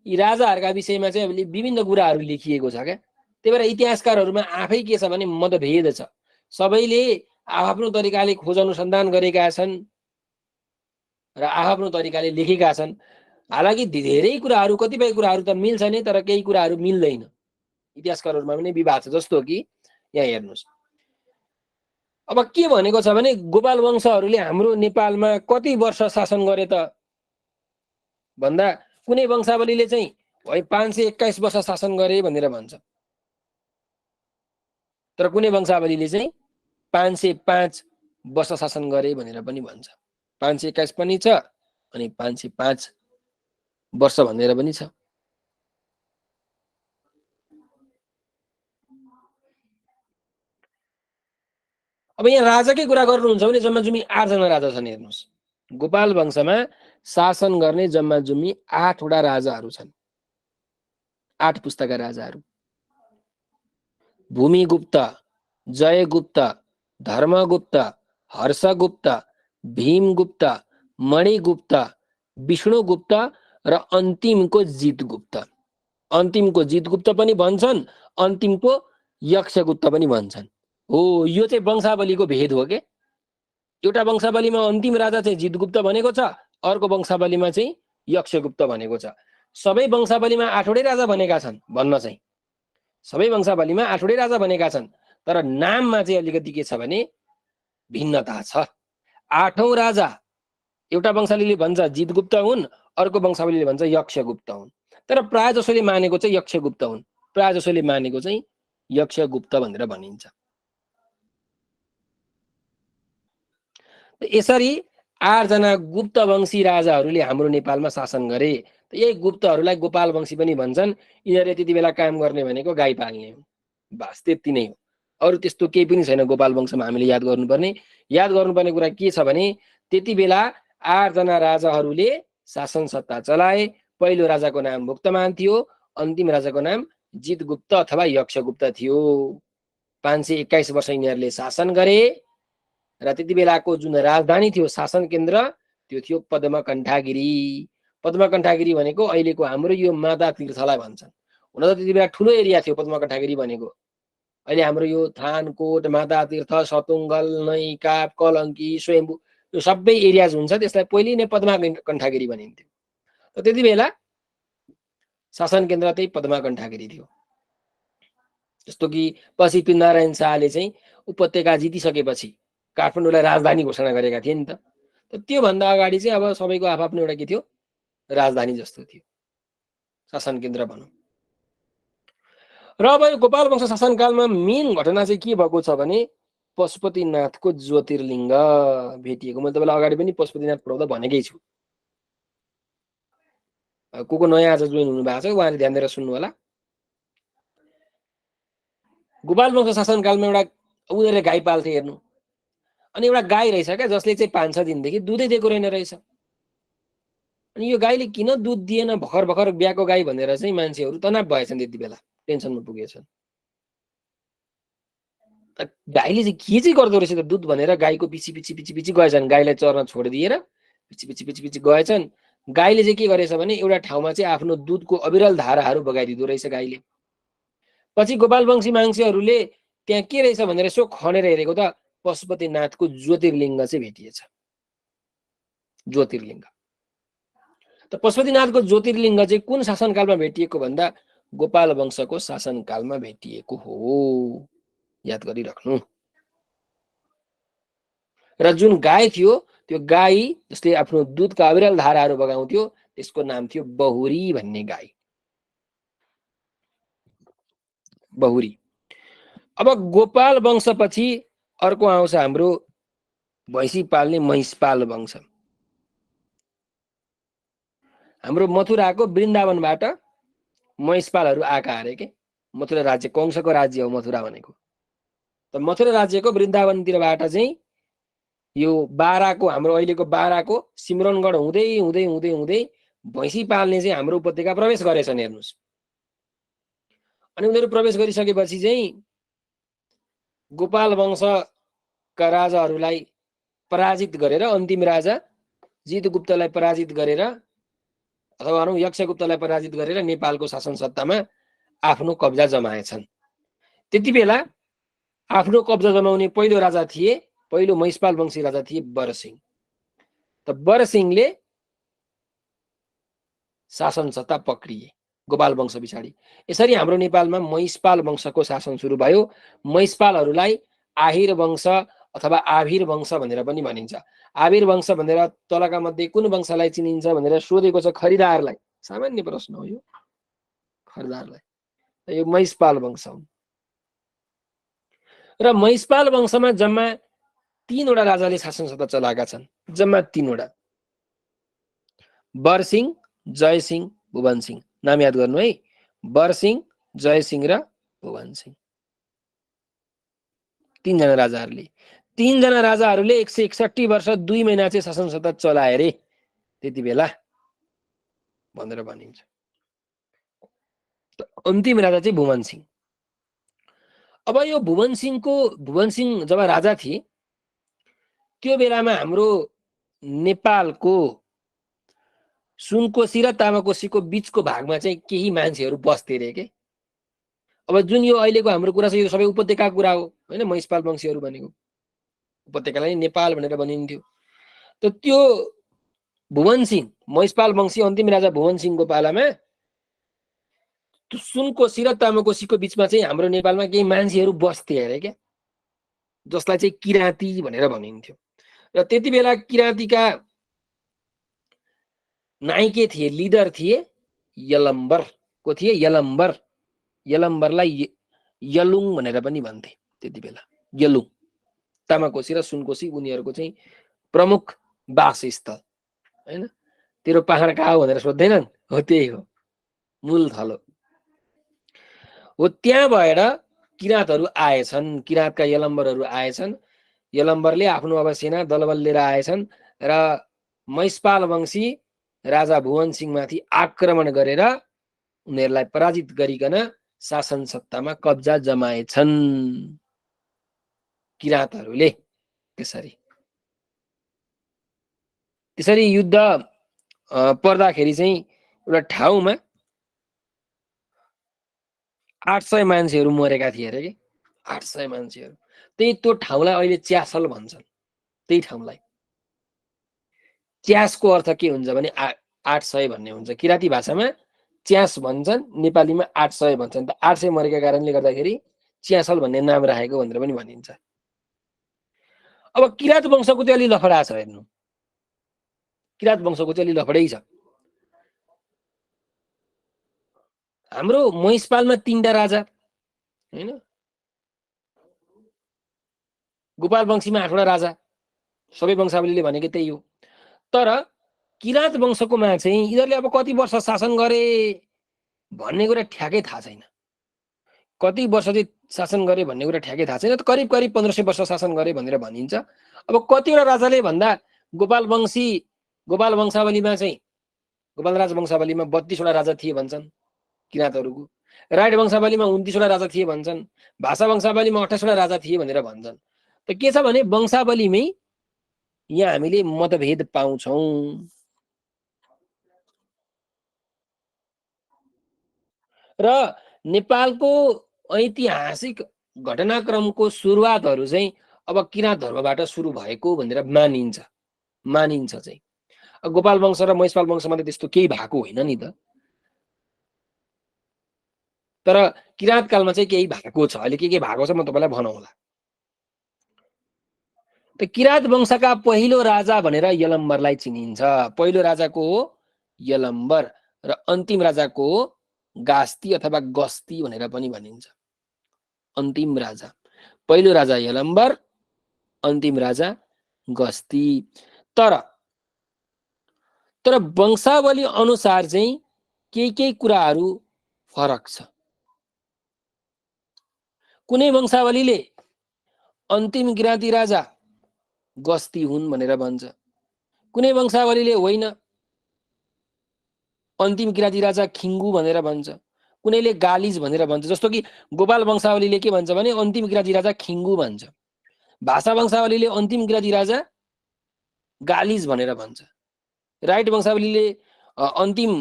यी राजाहरूका विषयमा चाहिँ विभिन्न कुराहरू लेखिएको छ क्या। त्यही भएर इतिहासकारहरूमा आफै के छ भने मतभेद छ। सबैले आफ्नो तरिकाले खोज अनुसन्धान गरेका छन् र आफ्नो तरिकाले लेखेका छन्। हालाकि धेरै कुराहरू, कतिपय कुराहरू त मिल्छ नै, तर केही कुराहरू मिल्दैन। इतिहासकारहरूमा पनि विवाद छ। जस्तो कि यहाँ हेर्नुहोस्, अब के भनेको छ भने गोपाल वंशहरूले हाम्रो नेपालमा कति वर्ष शासन गरे त भन्दा कुनै वंशावलीले चाहिँ 521 वर्ष शासन गरे भनेर भन्छ, तर कुनै वंशावलीले चाहिँ 505 वर्ष शासन गरे भनेर पनि भन्छ। 521 पनि छ अनि 505 वर्ष भनेर पनि छ। अब यहाँ राजाकै कुरा गर्नुहुन्छ भने जम्मा जम्मी 8 जना राजा छन्। हेर्नुहोस्, गोपाल वंशमा शासन गर्ने जम्मा जम्मी 8 वटा राजाहरू छन्। 8 पुस्ताका राजाहरू। भूमिगुप्त, जयगुप्त, धर्मगुप्त, हर्षगुप्त, भीमगुप्त, मणिगुप्त, विष्णुगुप्त र अन्तिमको जितगुप्त। अन्तिमको जितगुप्त पनि भन्छन्, अन्तिमको यक्षगुप्त पनि भन्छन्। हो, यो चाहिँ वंशावलीको भेद हो के। एउटा वंशावलीमा अन्तिम राजा चाहिँ जितगुप्त भनेको छ, अर्को वंशावलीमा चाहिँ यक्षगुप्त भनेको छ। सबै वंशावलीमा 8 वटै राजा भनेका छन् भन्न चाहिँ, सबै वंशावलीमा 8 वटै राजा भनेका छन्, तर नाममा चाहिँ अलिकति के छ भने भिन्नता छ। 8औं राजा एउटा वंशावलीले भन्छ जितगुप्त हुन्, अर्को वंशावलीले भन्छ यक्षगुप्त हुन्। तर प्राय जसोले मानेको चाहिँ यक्षगुप्त हुन्, प्राय जसोले मानेको चाहिँ यक्षगुप्त भनेर भनिन्छ। यसरी 8 जना गुप्त वंशी राजाहरूले हाम्रो नेपालमा शासन गरे। यही गुप्तहरूलाई गोपाल वंशी पनि भन्छन्। यिनीहरूले त्यति बेला काम गर्ने भनेको गाई पाल्ने हो, बस त्यति नै हो। अरू त्यस्तो केही पनि छैन गोपाल वंशमा हामीले याद गर्नुपर्ने। याद गर्नुपर्ने कुरा के छ भने त्यति बेला 8 जना राजाहरूले शासन सत्ता चलाए। पहिलो राजाको नाम भुक्तमान थियो, अन्तिम राजाको नाम जितगुप्त अथवा यक्षगुप्त थियो। 521 वर्ष यिनीहरूले शासन गरे र त्यति बेलाको जुन राजधानी थियो, शासन केन्द्र, त्यो थियो पद्मकण्ठागिरी। पद्मकण्ठागिरी भनेको अहिलेको हाम्रो यो माता तीर्थलाई भन्छन्। हुन त त्यति बेला ठुलो एरिया थियो पद्मकण्ठागिरी भनेको। अहिले हाम्रो यो थानकोट, माता तीर्थ, सतुङ्गल, नैकाप, कलङ्की, स्वयम्भू यो सबै एरियाज हुन्छ, त्यसलाई पहिले नै पद्मकण्ठागिरी भनिन्थ्यो। त्यति बेला शासन केन्द्र त्यही पद्मकण्ठागिरी थियो। जस्तो कि पछि पृथ्वीनारायण शाहले चाहिँ उपत्यका जितिसकेपछि काठमाडौँलाई राजधानी घोषणा गरेका थिए नि त। त्योभन्दा अगाडि चाहिँ अब सबैको आफ्नो एउटा के थियो, राजधानी जस्तो थियो, शासन केन्द्र भनौँ। र अब यो गोपाल वंश शासनकालमा मेन घटना चाहिँ के भएको छ भने पशुपतिनाथको ज्योतिर्लिङ्ग भेटिएको। मैले तपाईँलाई अगाडि पनि पशुपतिनाथ पढाउँदा भनेकै छु। को नयाँ आज जोइन हुनु भएको छ उहाँले ध्यान दिएर सुन्नु होला। गोपाल वंश शासनकालमा एउटा उनीहरूले गाई पाल्थे हेर्नु, अनि एउटा गाई रहेछ क्या जसले चाहिँ 5-6 दिनदेखि दुधै दिएको रहेन रहेछ। अनि यो गाईले किन दुध दिएन भर्खर भर्खर बिहाको गाई भनेर चाहिँ मान्छेहरू तनाव भएछन्, त्यति बेला टेन्सनमा पुगेछन्। गाईले चाहिँ के चाहिँ गर्दो रहेछ त दुध भनेर गाईको पछि पछि पछि पछि गएछन्। गाईलाई चर्न छोडिदिएर पछि पछि पछि पछि गएछन्। गाईले चाहिँ के गरेछ भने एउटा ठाउँमा चाहिँ आफ्नो दुधको अविरल धाराहरू बगाइदिँदो रहेछ गाईले। पछि गोपाल वंशी मान्छेहरूले त्यहाँ के रहेछ भनेर यसो खनेर हेरेको त पशुपतिनाथको ज्योतिर्लिङ्ग चाहिँ भेटिएछ। ज्योतिर्लिङ्ग त पशुपतिनाथको ज्योतिर्लिङ्ग चाहिँ कुन शासनकालमा भेटिएको भन्दा गोपाल वंशको शासनकालमा भेटिएको हो, याद गरिराख्नु। र जुन गाई थियो त्यो गाई जसले आफ्नो दुधका अविरल धाराहरू बगाउँथ्यो त्यसको नाम थियो बहुरी भन्ने गाई, बहुरी। अब गोपाल वंशपछि अर्को आउँछ हाम्रो भैँसी पाल्ने महिषपाल वंश। हाम्रो मथुराको वृन्दावनबाट महिषपालहरू आएका अरे के। मथुरा राज्य कंसको राज्य हो मथुरा भनेको। त मथुरा राज्यको वृन्दावनतिरबाट चाहिँ यो बाराको हाम्रो अहिलेको बाराको सिमरनगढ हुँदै हुँदै हुँदै हुँदै भैँसी पाल्ने चाहिँ हाम्रो उपत्यका प्रवेश गरेछन् हेर्नुहोस्। अनि उनीहरू प्रवेश गरिसकेपछि चाहिँ गोपाल वंशका राजाहरूलाई पराजित गरेर अन्तिम राजा जितगुप्तलाई पराजित गरेर अथवा भनौँ यक्षगुप्तलाई पराजित गरेर नेपालको शासन सत्तामा आफ्नो कब्जा जमाएछन्। त्यति बेला आफ्नो कब्जा जमाउने पहिलो राजा थिए, पहिलो महिषपाल वंशी राजा थिए बरसिंह। त बरसिंहले शासन सत्ता पक्रिए गोपाल वंश पछाडि। यसरी हाम्रो नेपालमा महिषपाल वंशको शासन सुरु भयो। महिषपालहरूलाई आहिर वंश अथवा आभिर वंश भनेर पनि भनिन्छ। आभिर वंश भनेर तलका मध्ये कुन वंशलाई चिनिन्छ भनेर सोधेको छ खरिदारलाई। सामान्य प्रश्न हो यो खरिदारलाई। यो महिषपाल वंश हो। र महिषपाल वंशमा जम्मा 3 वटा राजाले शासन सत्ता चलाएका छन्, जम्मा 3 वटा। बरसिंह, जयसिंह, भुवनसिंह। नाम याद गर्नु है, बरसिंह, जयसिंह र भुवनसिंह। 3 जना राजाहरूले 3 जना राजाहरूले 161 वर्ष 2 महिना चाहिँ शासन सत्ता चलाए रे त्यति बेला भनेर भनिन्छ। अन्तिम राजा चाहिँ भुवनसिंह। अब यो भुवनसिंह जब राजा थिए त्यो बेलामा हाम्रो नेपालको सुनकोशी र तामाकोशीको बीचको भागमा चाहिँ केही मान्छेहरू बस्थे रे के। अब जुन यो अहिलेको हाम्रो कुरा छ यो सबै उपत्यकाको कुरा हो हैन। महिषपाल वंशीहरू भनेको उपत्यकालाई नेपाल भनेर भनिन्थ्यो। त त्यो भुवनसिंह महिषपाल वंशी अन्तिम राजा भुवनसिंहको पालामा सुनकोशी र तामाकोशीको बीचमा चाहिँ हाम्रो नेपालमा केही मान्छेहरू बस्थे अरे क्या, जसलाई चाहिँ किराँती भनेर भनिन्थ्यो। र त्यति बेला किराँतीका नाइके थिए, लिडर थिए यलम्बर को थिए यलम्बर। यलम्बरलाई यलुङ भनेर पनि भन्थे त्यति बेला। यलुङ तामाकोशी र सुनकोशी उनीहरूको चाहिँ प्रमुख वासस्थल हैन। तेरो पहाड कहाँ हो भनेर सोध्दैनन्, हो त्यही हो, मूल थलो हो। त्यहाँ भएर किराँतहरू आएछन्, किराँतका यलम्बरहरू आएछन्। यलम्बरले आफ्नो अब सेना दलबल लिएर आएछन् र महिषपाल वंशी राजा भुवन सिंहमाथि आक्रमण गरेर उनीहरूलाई पराजित गरिकन शासन सत्तामा कब्जा जमाएछन् किराँतहरूले। त्यसरी युद्ध पर्दाखेरि चाहिँ एउटा ठाउँमा 800 मान्छेहरू मरेका थिए अरे कि, 800 मान्छेहरू। त्यही त्यो ठाउँलाई अहिले च्यासल भन्छन्। त्यही ठाउँलाई च्यासको अर्थ के हुन्छ भने 800 भन्ने हुन्छ। किराँती भाषामा च्यास भन्छन्, नेपालीमा 800 भन्छन्। त 800 मरेका कारणले गर्दाखेरि च्यासल भन्ने नाम राखेको भनेर पनि भनिन्छ। अब किराँत वंशको चाहिँ अलि लफडा छ हेर्नु, किराँत वंशको चाहिँ अलि लफडै छ। हाम्रो महिषपालमा 3टा राजा हैन, गोपाल वंशीमा 8वटा राजा, सबै वंशावलीले भनेको त्यही हो। तर किराँत वंशकोमा चाहिँ यिनीहरूले अब कति वर्ष शासन गरे भन्ने कुरा ठ्याक्कै थाहा छैन। कति वर्ष चाहिँ शासन गरे भन्ने कुरा ठ्याक्कै थाहा छैन। करिब करिब 1500 वर्ष शासन गरे भनेर भनिन्छ। अब कतिवटा राजाले भन्दा गोपाल वंशावलीमा चाहिँ गोपाल राज वंशावलीमा 32वटा राजा थिए भन्छन् किराँतहरूको। राईड वंशावलीमा 29वटा राजा थिए भन्छन्। भाषा वंशावलीमा 28वटा राजा थिए भनेर भन्छन्। त के छ भने वंशावलीमै यहाँ हामीले मतभेद पाउँछौँ। र नेपालको ऐतिहासिक घटनाक्रमको सुरुवातहरू चाहिँ अब किराँत धर्मबाट सुरु भएको भनेर मानिन्छ चाहिँ। गोपाल वंश र महिषपाल वंशमा त त्यस्तो केही भएको होइन नि त। तर किराँत कालमा चाहिँ केही भएको छ। अहिले के भएको छ म तपाईँलाई भनौँला। त किराँत वंशका पहिलो राजा भनेर यलम्बरलाई चिनिन्छ। पहिलो राजाको हो यलम्बर र अन्तिम राजाको हो गास्ती अथवा गस्ती भनेर पनि भनिन्छ। अन्तिम राजा, पहिलो राजा यलम्बर, अन्तिम राजा गस्ती। तर वंशावली अनुसार चाहिँ केही कुराहरू फरक छ। कुनै वंशावलीले अन्तिम किराँती राजा गस्ती हुन् भनेर भन्छ, कुनै वंशावलीले होइन अन्तिम किराँती राजा खिङ्गु भनेर भन्छ, कुनैले गालिज भनेर भन्छ। जस्तो कि गोपाल वंशावलीले के भन्छ भने अन्तिम किराँती राजा खिङ्गु भन्छ। भाषा वंशावलीले अन्तिम किराँती राजा गालिज भनेर भन्छ। राइट वंशावलीले अन्तिम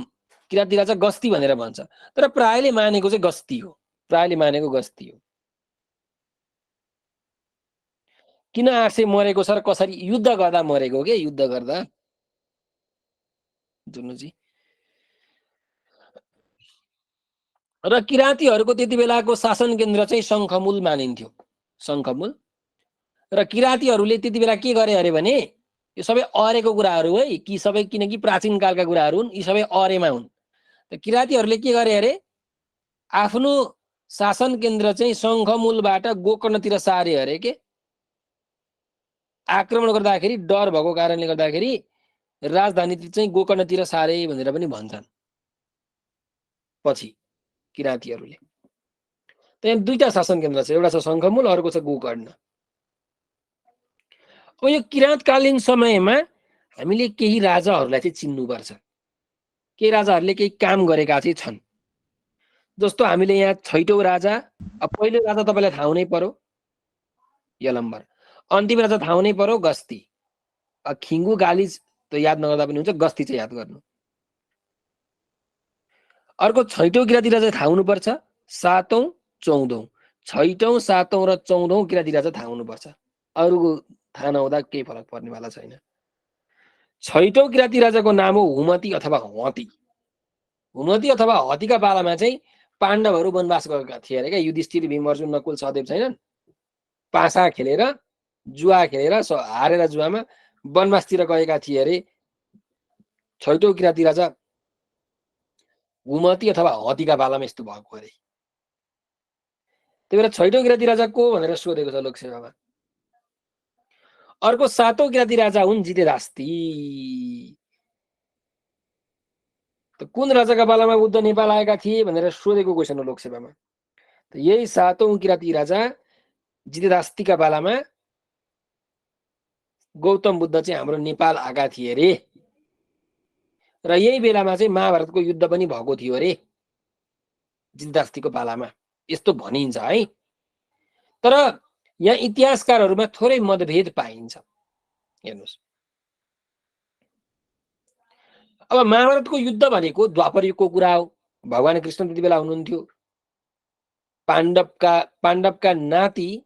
किराँती राजा गस्ती भनेर भन्छ। तर प्रायले मानेको चाहिँ गस्ती हो, प्रायले मानेको गस्ती हो। किन 800 मरेको छ र कसरी? युद्ध गर्दा मरेको के, युद्ध गर्दा जुनुजी। र किराँतीहरूको त्यति बेलाको शासन केन्द्र चाहिँ शङ्खमूल मानिन्थ्यो, शङ्खमूल। र किराँतीहरूले त्यति बेला के गरे अरे भने यो सबै अरेको कुराहरू है कि सबै, किनकि प्राचीन कालका कुराहरू हुन्, यी सबै अरेमा हुन्। त किराँतीहरूले के गरे अरे आफ्नो शासन केन्द्र चाहिँ शङ्खमूलबाट गोकर्णतिर सारे अरे के। आक्रमण गर्दाखेरि डर भएको कारणले गर्दाखेरि राजधानी चाहिँ गोकर्णतिर सारे भनेर पनि भन्छन् पछि किराँतीहरूले। त्यहाँ 2टा शासन केन्द्र छ, एउटा छ शङ्खमूल, अर्को छ गोकर्ण। अब यो किराँतकालीन समयमा हामीले केही राजाहरूलाई चाहिँ चिन्नुपर्छ। केही राजाहरूले केही काम गरेका चाहिँ छन्। जस्तो हामीले यहाँ 6औं राजा, अब पहिलो राजा तपाईँलाई थाहा हुनै पर्यो यलम्बर, अन्तिम राजा थाहा हुनै पर्यो गस्ती। खिङ्गु गालिज त याद नगर्दा पनि हुन्छ, गस्ती चाहिँ याद गर्नु। अर्को 6औं किराँती राजा थाहा हुनुपर्छ, 7औं 14औं, 6औं 7औं र 14औं किराँती राजा थाहा हुनुपर्छ। अरूको थाहा नहुँदा केही फरक पर्नेवाला छैन। 6औं किराँती राजाको नाम हो हुमती अथवा हती। हुमती अथवा हतीका पालामा चाहिँ पाण्डवहरू वनवास गएका थिए अरे क्या। युधिष्ठिर, भीम, अर्जुन, नकुल, सहदेव छैनन्, पासा खेलेर, जुवा खेलेर हारेर जुवामा वनवासतिर गएका थिए अरे छैटौँ किराँती राजा घुमती अथवा हतीका पालामा यस्तो भएको अरे। त्यही भएर छैटौँ किराँती राजा को भनेर सोधेको छ लोकसेवामा। अर्को 7औं किराँती राजा हुन् जितेदास्ती। त कुन राजाका पालामा बुद्ध नेपाल आएका थिए भनेर सोधेको क्वेसन हो लोकसेवामा। त यही 7औं किराँती राजा जितेदास्तीका पालामा गौतम बुद्ध चाहिँ हाम्रो नेपाल आएका थिए रे। र यही बेलामा चाहिँ महाभारतको युद्ध पनि भएको थियो रे जितेदास्तीको पालामा, यस्तो भनिन्छ है। तर यहाँ इतिहासकारहरूमा थोरै मतभेद पाइन्छ। हेर्नुहोस्, अब महाभारतको युद्ध भनेको द्वापर युगको कुरा हो। भगवान कृष्ण त्यति बेला हुनुहुन्थ्यो। पाण्डवका नाति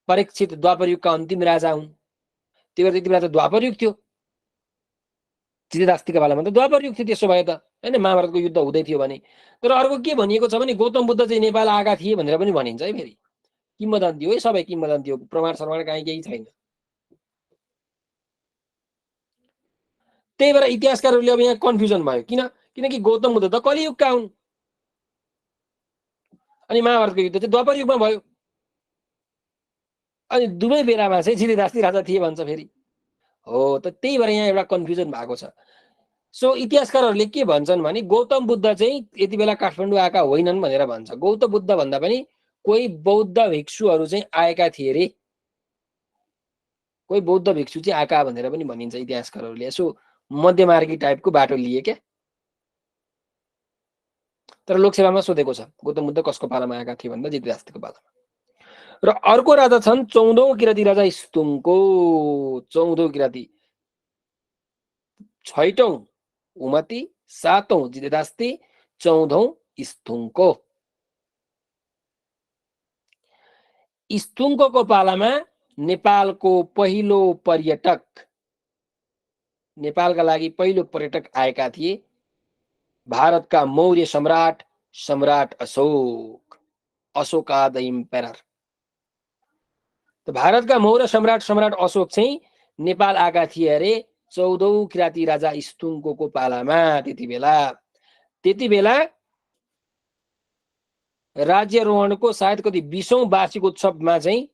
परीक्षित द्वापर युगका अन्तिम राजा हुन्। त्यही भएर त्यति बेला त द्वापर युग थियो। जितेदास्तीका बेलामा त द्वापर युग थियो। त्यसो भए त होइन, महाभारतको युद्ध हुँदै थियो भने। तर अर्को के भनिएको छ भने गौतम बुद्ध चाहिँ नेपाल आएका थिए भनेर पनि भनिन्छ है। फेरि किम्वदन्ती हो, सबै किम्वदन्ती हो, प्रमाण सरमाण कहीँ केही छैन। त्यही भएर इतिहासकारहरूले अब यहाँ कन्फ्युजन भयो। किनकि गौतम बुद्ध त कलियुगका हुन् अनि महाभारतको युद्ध चाहिँ द्वापर युगमा भयो। अनि दुवै बेलामा चाहिँ जितेदास्ती राजा थिए भन्छ फेरि हो। त त्यही भएर यहाँ एउटा कन्फ्युजन भएको छ। सो इतिहासकारहरूले के भन्छन् भने गौतम बुद्ध चाहिँ यति बेला काठमाडौँ आएका होइनन् भनेर भन्छ। गौतम बुद्ध भन्दा पनि कोही बौद्ध भिक्षुहरू चाहिँ आएका थिए रे। कोही बौद्ध भिक्षु चाहिँ आएका भनेर पनि भनिन्छ इतिहासकारहरूले। यसो मध्यमार्गी टाइपको बाटो लिए क्या। तर लोकसेवामा सोधेको छ गौतम बुद्ध कसको पालामा आएका थिए भन्दा जितेदास्तीको पालामा। र अर्को राजा छन् 14औं किराँती राजा स्तुङको। 14औं किराँती, 6औं उमती, 7औं जितेदास्ती, 14औं स्तुङको। स्तुङको पालामा नेपालको पहिलो पर्यटक, नेपालका लागि पहिलो पर्यटक आएका थिए भारतका मौर्य सम्राट सम्राट अशोक, अशोका द इम्पेरर। त भारतका मौर्य सम्राट सम्राट अशोक चाहिँ नेपाल आएका थिए अरे 14औं किराँती राजा स्तुङको पालामा। त्यति बेला राज्यारोहणको सायद कति 20औं वार्षिक उत्सवमा चाहिँ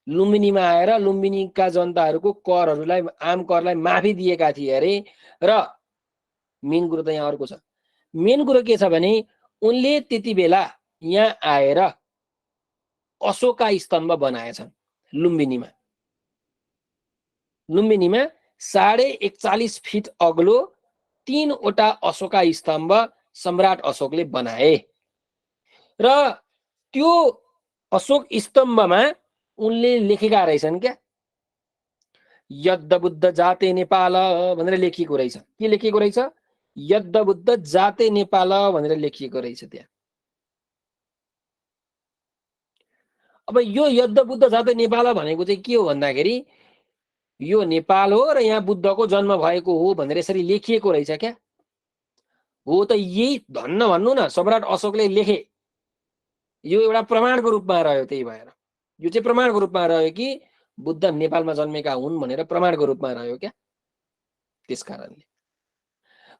लुम्बिनीमा आएर लुम्बिनीका जनताहरूको करहरूलाई, आम करलाई माफी दिएका थिए अरे। र मेन कुरो त यहाँ अर्को छ। मेन कुरो के छ भने उनले त्यति बेला यहाँ आएर अशोका स्तम्भ बनाएछन् लुम्बिनीमा। 41.5 फिट अग्लो 3वटा अशोका स्तम्भ सम्राट अशोकले बनाए। र त्यो अशोक स्तम्भमा उनले लेखेका रहेछन् क्या, यद्ध बुद्ध जाते नेपाल भनेर लेखिएको रहेछ। के लेखिएको रहेछ? यद्ध बुद्ध जाते नेपाल भनेर लेखिएको रहेछ त्यहाँ। अब यो यद्ध बुद्ध जाते नेपाल भनेको चाहिँ के हो भन्दाखेरि यो नेपाल हो र यहाँ बुद्धको जन्म भएको हो भनेर यसरी लेखिएको रहेछ क्या। हो त यही धन्न भन्नु न, सम्राट अशोकले लेखे, यो एउटा प्रमाणको रूपमा रह्यो। त्यही भएर यो चाहिँ प्रमाणको रूपमा रह्यो कि बुद्ध नेपालमा जन्मेका हुन् भनेर प्रमाणको रूपमा रह्यो क्या। त्यस कारणले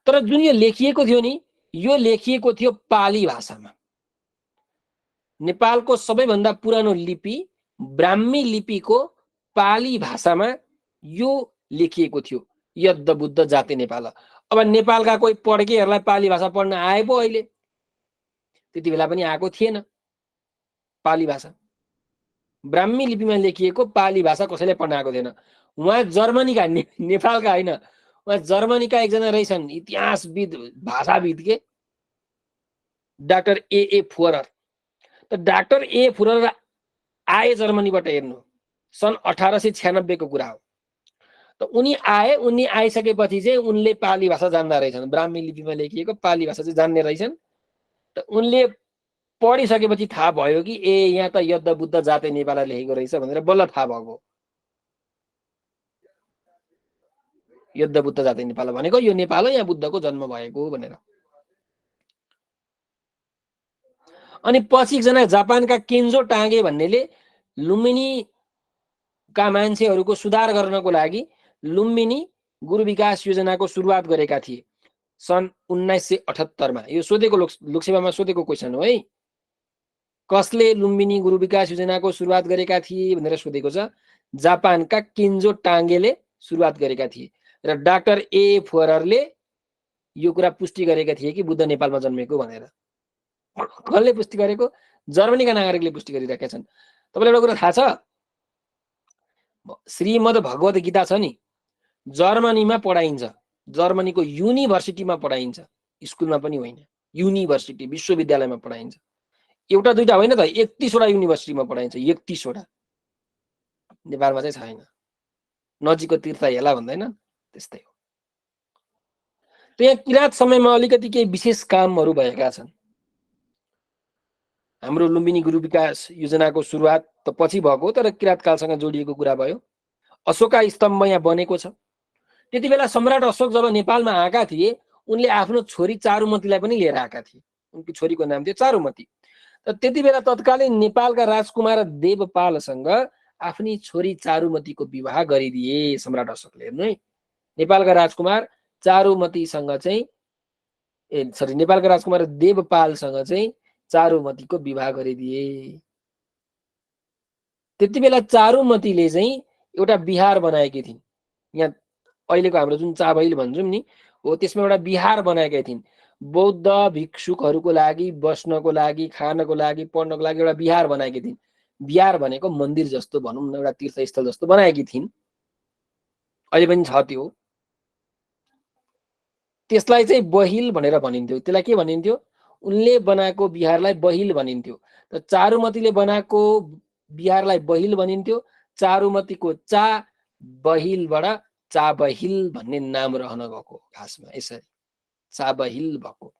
तर जुन यो लेखिएको थियो नि, यो लेखिएको थियो पाली भाषामा। नेपालको सबैभन्दा पुरानो लिपि ब्राह्मी लिपिको पाली भाषामा यो लेखिएको थियो, यद्ध बुद्ध जाते नेपाल। अब नेपालका कोही पढ्केहरूलाई पाली भाषा पढ्न आए पो अहिले, त्यति बेला पनि आएको थिएन पाली भाषा। ब्राह्मी लिपिमा लेखिएको पाली भाषा कसैले पढ्न आएको थिएन। उहाँ जर्मनीका, नेपालका होइन, उहाँ जर्मनीका एकजना रहेछन् इतिहासविद, भाषाविद के, डाक्टर ए फुरर। त डाक्टर ए फुरर आए जर्मनीबाट। हेर्नु, सन् 1896 को कुरा हो। त उनी आए, उनी आइसकेपछि चाहिँ उनले पाली भाषा जान्दा रहेछन्, ब्राह्मी लिपिमा लेखिएको पाली भाषा चाहिँ जान्ने रहेछन्। त उनले पढिसकेपछि थाहा भयो कि ए यहाँ त यद्ध बुद्ध जाते नेपाल लेखेको रहेछ भनेर बल्ल थाहा भएको। यद्ध बुद्ध जाते नेपाल भनेको यो नेपाल हो, यहाँ बुद्धको जन्म भएको भनेर। अनि पछि एकजना जापानका केन्जो टाँगे भन्नेले लुम्बिनीका मान्छेहरूको सुधार गर्नको लागि लुम्बिनी गुरु विकास योजनाको सुरुवात गरेका थिए सन् 1978 मा। यो सोधेको लोकसेवामा सोधेको क्वेसन हो है। कसले लुम्बिनी गुरु विकास योजनाको सुरुवात गरेका थिए भनेर सोधेको छ। जापानका केन्जो टाङ्गेले सुरुवात गरेका थिए र डाक्टर ए फोररले यो कुरा पुष्टि गरेका थिए कि बुद्ध नेपालमा जन्मेको भनेर। कसले पुष्टि गरेको? जर्मनीका नागरिकले पुष्टि गरिरहेका छन्। तपाईँलाई एउटा कुरा थाहा छ, श्रीमद् भगवत गीता छ नि, जर्मनीमा पढाइन्छ, जर्मनीको युनिभर्सिटीमा पढाइन्छ, स्कुलमा पनि होइन, युनिभर्सिटी विश्वविद्यालयमा पढाइन्छ। एउटा दुईटा होइन त, 31वटा युनिभर्सिटीमा पढाइन्छ, 31वटा। नेपालमा चाहिँ छैन। नजिकको तीर्थ हेला भन्दैन त्यस्तै हो। त्यहाँ किराँत समयमा अलिकति केही विशेष कामहरू भएका छन्। हाम्रो लुम्बिनी गुरु विकास योजनाको सुरुवात त पछि भएको, तर किराँत कालसँग जोडिएको कुरा भयो। अशोका स्तम्भ यहाँ बनेको छ। त्यति बेला सम्राट अशोक जब नेपालमा आएका थिए, उनले आफ्नो छोरी चारुमतीलाई पनि लिएर आएका थिए। उनको छोरीको नाम थियो चारुमती। त त्यति बेला तत्कालीन नेपालका राजकुमार देवपालसँग आफ्नी छोरी चारुमतीको विवाह गरिदिए सम्राट अशोकले। हेर्नु है, नेपालका राजकुमार चारुमतीसँग चाहिँ नेपालका राजकुमार देवपालसँग चाहिँ चारुमतीको विवाह गरिदिए। त्यति बेला चारुमतीले चाहिँ एउटा विहार बनाएकी थिइन्। यहाँ अहिलेको हाम्रो जुन चाबहिल भन्छौँ नि हो, त्यसमा एउटा विहार बनाएका थिइन्। बौद्ध भिक्षुकहरूको लागि बस्नको लागि, खानको लागि, पढ्नको लागि एउटा विहार बनाएकी थिइन्। विहार भनेको मन्दिर जस्तो भनौँ न, एउटा तीर्थस्थल जस्तो बनाएकी थिइन्। अहिले पनि छ त्यो। त्यसलाई चाहिँ बहिल भनेर भनिन्थ्यो। त्यसलाई के भनिन्थ्यो? उनले बनाएको विहारलाई बहिल भनिन्थ्यो। त चारुमतीले बनाएको विहारलाई बहिल भनिन्थ्यो। चारुमतीको चा बहिलबाट चाबहिल भन्ने नाम रहन गएको खासमा, यसरी चाबहिल भएको।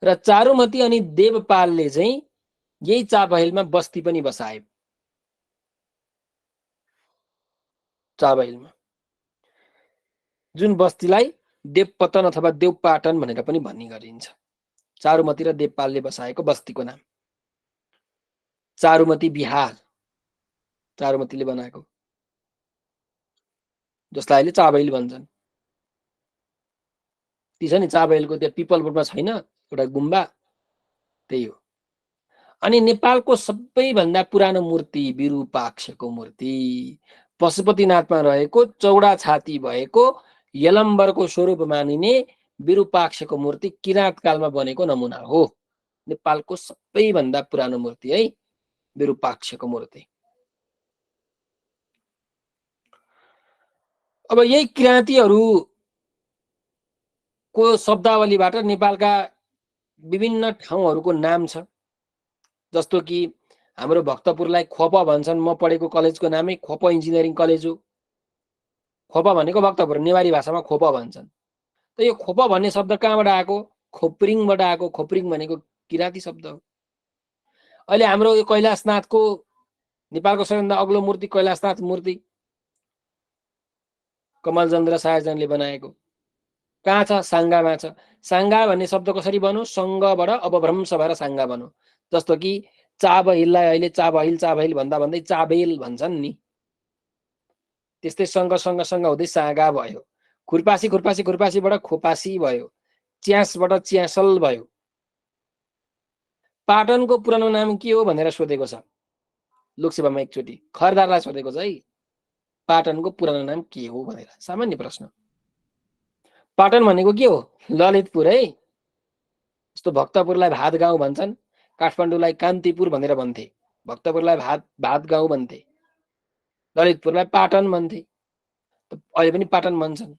र चारुमती अनि देवपालले चाहिँ यही चाबहिलमा बस्ती पनि बसाए। चाबहिलमा जुन बस्तीलाई देवपतन अथवा देवपाटन भनेर पनि भन्ने गरिन्छ। चारुमती र देवपालले बसाएको बस्तीको नाम चारुमती विहार, चारुमतीले बनाएको, जसलाई अहिले चाबहिल भन्छन्। ती छ नि चाबहिलको त्यो पिपलबोटमा छैन एउटा गुम्बा, त्यही हो। अनि नेपालको सबैभन्दा पुरानो मूर्ति विरूपाक्षको मूर्ति, पशुपतिनाथमा रहेको चौडा छाती भएको यलम्बरको स्वरूप मानिने विरूपाक्षको मूर्ति किराँत कालमा बनेको नमुना हो। नेपालको सबैभन्दा पुरानो मूर्ति है विरूपाक्षको मूर्ति। अब यही किराँतीहरूको शब्दावलीबाट नेपालका विभिन्न ठाउँहरूको नाम छ। जस्तो कि हाम्रो भक्तपुरलाई खोप भन्छन्। म पढेको कलेजको नामै खोप इन्जिनियरिङ कलेज हो। खोप भनेको भक्तपुर, नेवारी भाषामा खोप भन्छन्। त यो खोप भन्ने शब्द कहाँबाट आएको? खोप्रिङबाट आएको। खोप्रिङ भनेको किराँती शब्द हो। अहिले हाम्रो यो कैलाशनाथको, नेपालको सबैभन्दा अग्लो मूर्ति कैलाशनाथ मूर्ति कमलचन्द्र शाहजनले बनाएको कहाँ छ? साङ्गामा छ। साङ्गा भन्ने शब्द कसरी बन्यो? सङ्गबाट अपभ्रंश भएर साङ्गा बन्यो। जस्तो कि चाबहिललाई अहिले चाबहिल चाबहिल भन्दा भन्दै चाबेल भन्छन् नि, त्यस्तै सँग हुँदै सागा भयो। खुर्पासी खुर्पासी खुर्पासीबाट खोपासी भयो। च्यासबाट च्यासल भयो। पाटनको पुरानो नाम के हो भनेर सोधेको छ लोकसेवामा एकचोटि, खरदारलाई सोधेको छ है, पाटनको पुरानो नाम के हो भनेर। सामान्य प्रश्न। पाटन भनेको के हो? ललितपुर है। जस्तो भक्तपुरलाई भात गाउँ भन्छन्, काठमाडौँलाई कान्तिपुर भनेर भन्थे, भक्तपुरलाई भात गाउँ भन्थे, ललितपुरलाई पाटन भन्थे। अहिले पनि पाटन भन्छन्।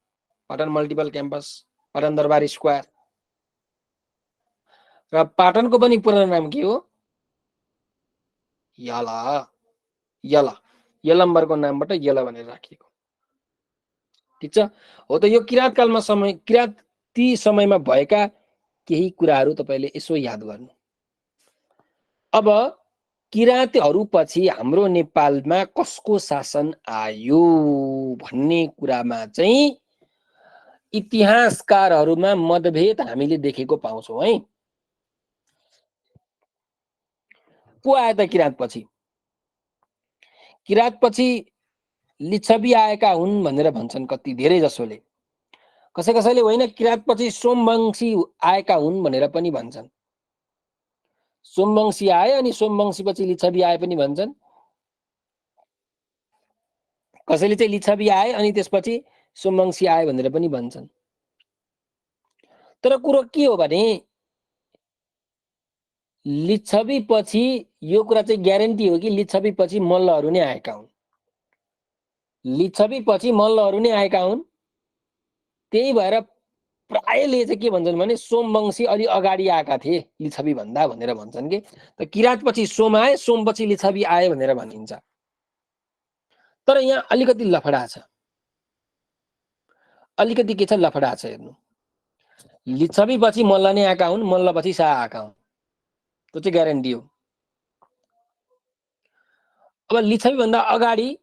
Patan multiple campus, Patan Durbar square. र पाटनको पनि पुरानो नाम के हो? यला। यला, यलम्बरको नामबाट यला भनेर राखिएको। ठिक छ। हो त यो किराँतकालमा किराँती समयमा भएका केही कुराहरू तपाईँले यसो याद गर्नु। अब किराँतीहरूपछि हाम्रो नेपालमा कसको शासन आयो भन्ने कुरामा चाहिँ इतिहासकारहरूमा मतभेद हामीले देखेको पाउँछौँ है। को आयो त किराँतपछि? किराँतपछि लिच्छवी आएका हुन् भनेर भन्छन् कति धेरै जसोले। कसै कसैले होइन किराँतपछि सोमवंशी आएका हुन् भनेर पनि भन्छन्। सोमवंशी आए अनि सोमवंशीपछि लिच्छवी आए पनि भन्छन्। कसैले चाहिँ लिच्छवी आए अनि त्यसपछि सोमवंशी आए भनेर पनि भन्छन्। तर कुरो के हो भने लिच्छवी पछि यो कुरा चाहिँ ग्यारेन्टी हो कि लिच्छवी पछि मल्लहरू नै आएका हुन्। लिच्छवी पछि मल्लहरू नै आएका हुन्। त्यही भएर प्रायले चाहिँ के भन्छन् भने सोमवंशी अलि अगाडि आएका थिए लिच्छवी भन्दा भनेर भन्छन् कि। त किराँत पछि सोम आए, सोम पछि लिच्छवी आए भनेर भनिन्छ। तर यहाँ अलिकति लफडा छ। अलिकति के छ लफडा छ हेर्नु। लिच्छवी पछि मल्ल नै आएका हुन्, मल्ल पछि शाह आएका हुन्। त्यो चाहिँ ग्यारेन्टी हो। अब लिच्छवी भन्दा अगाडि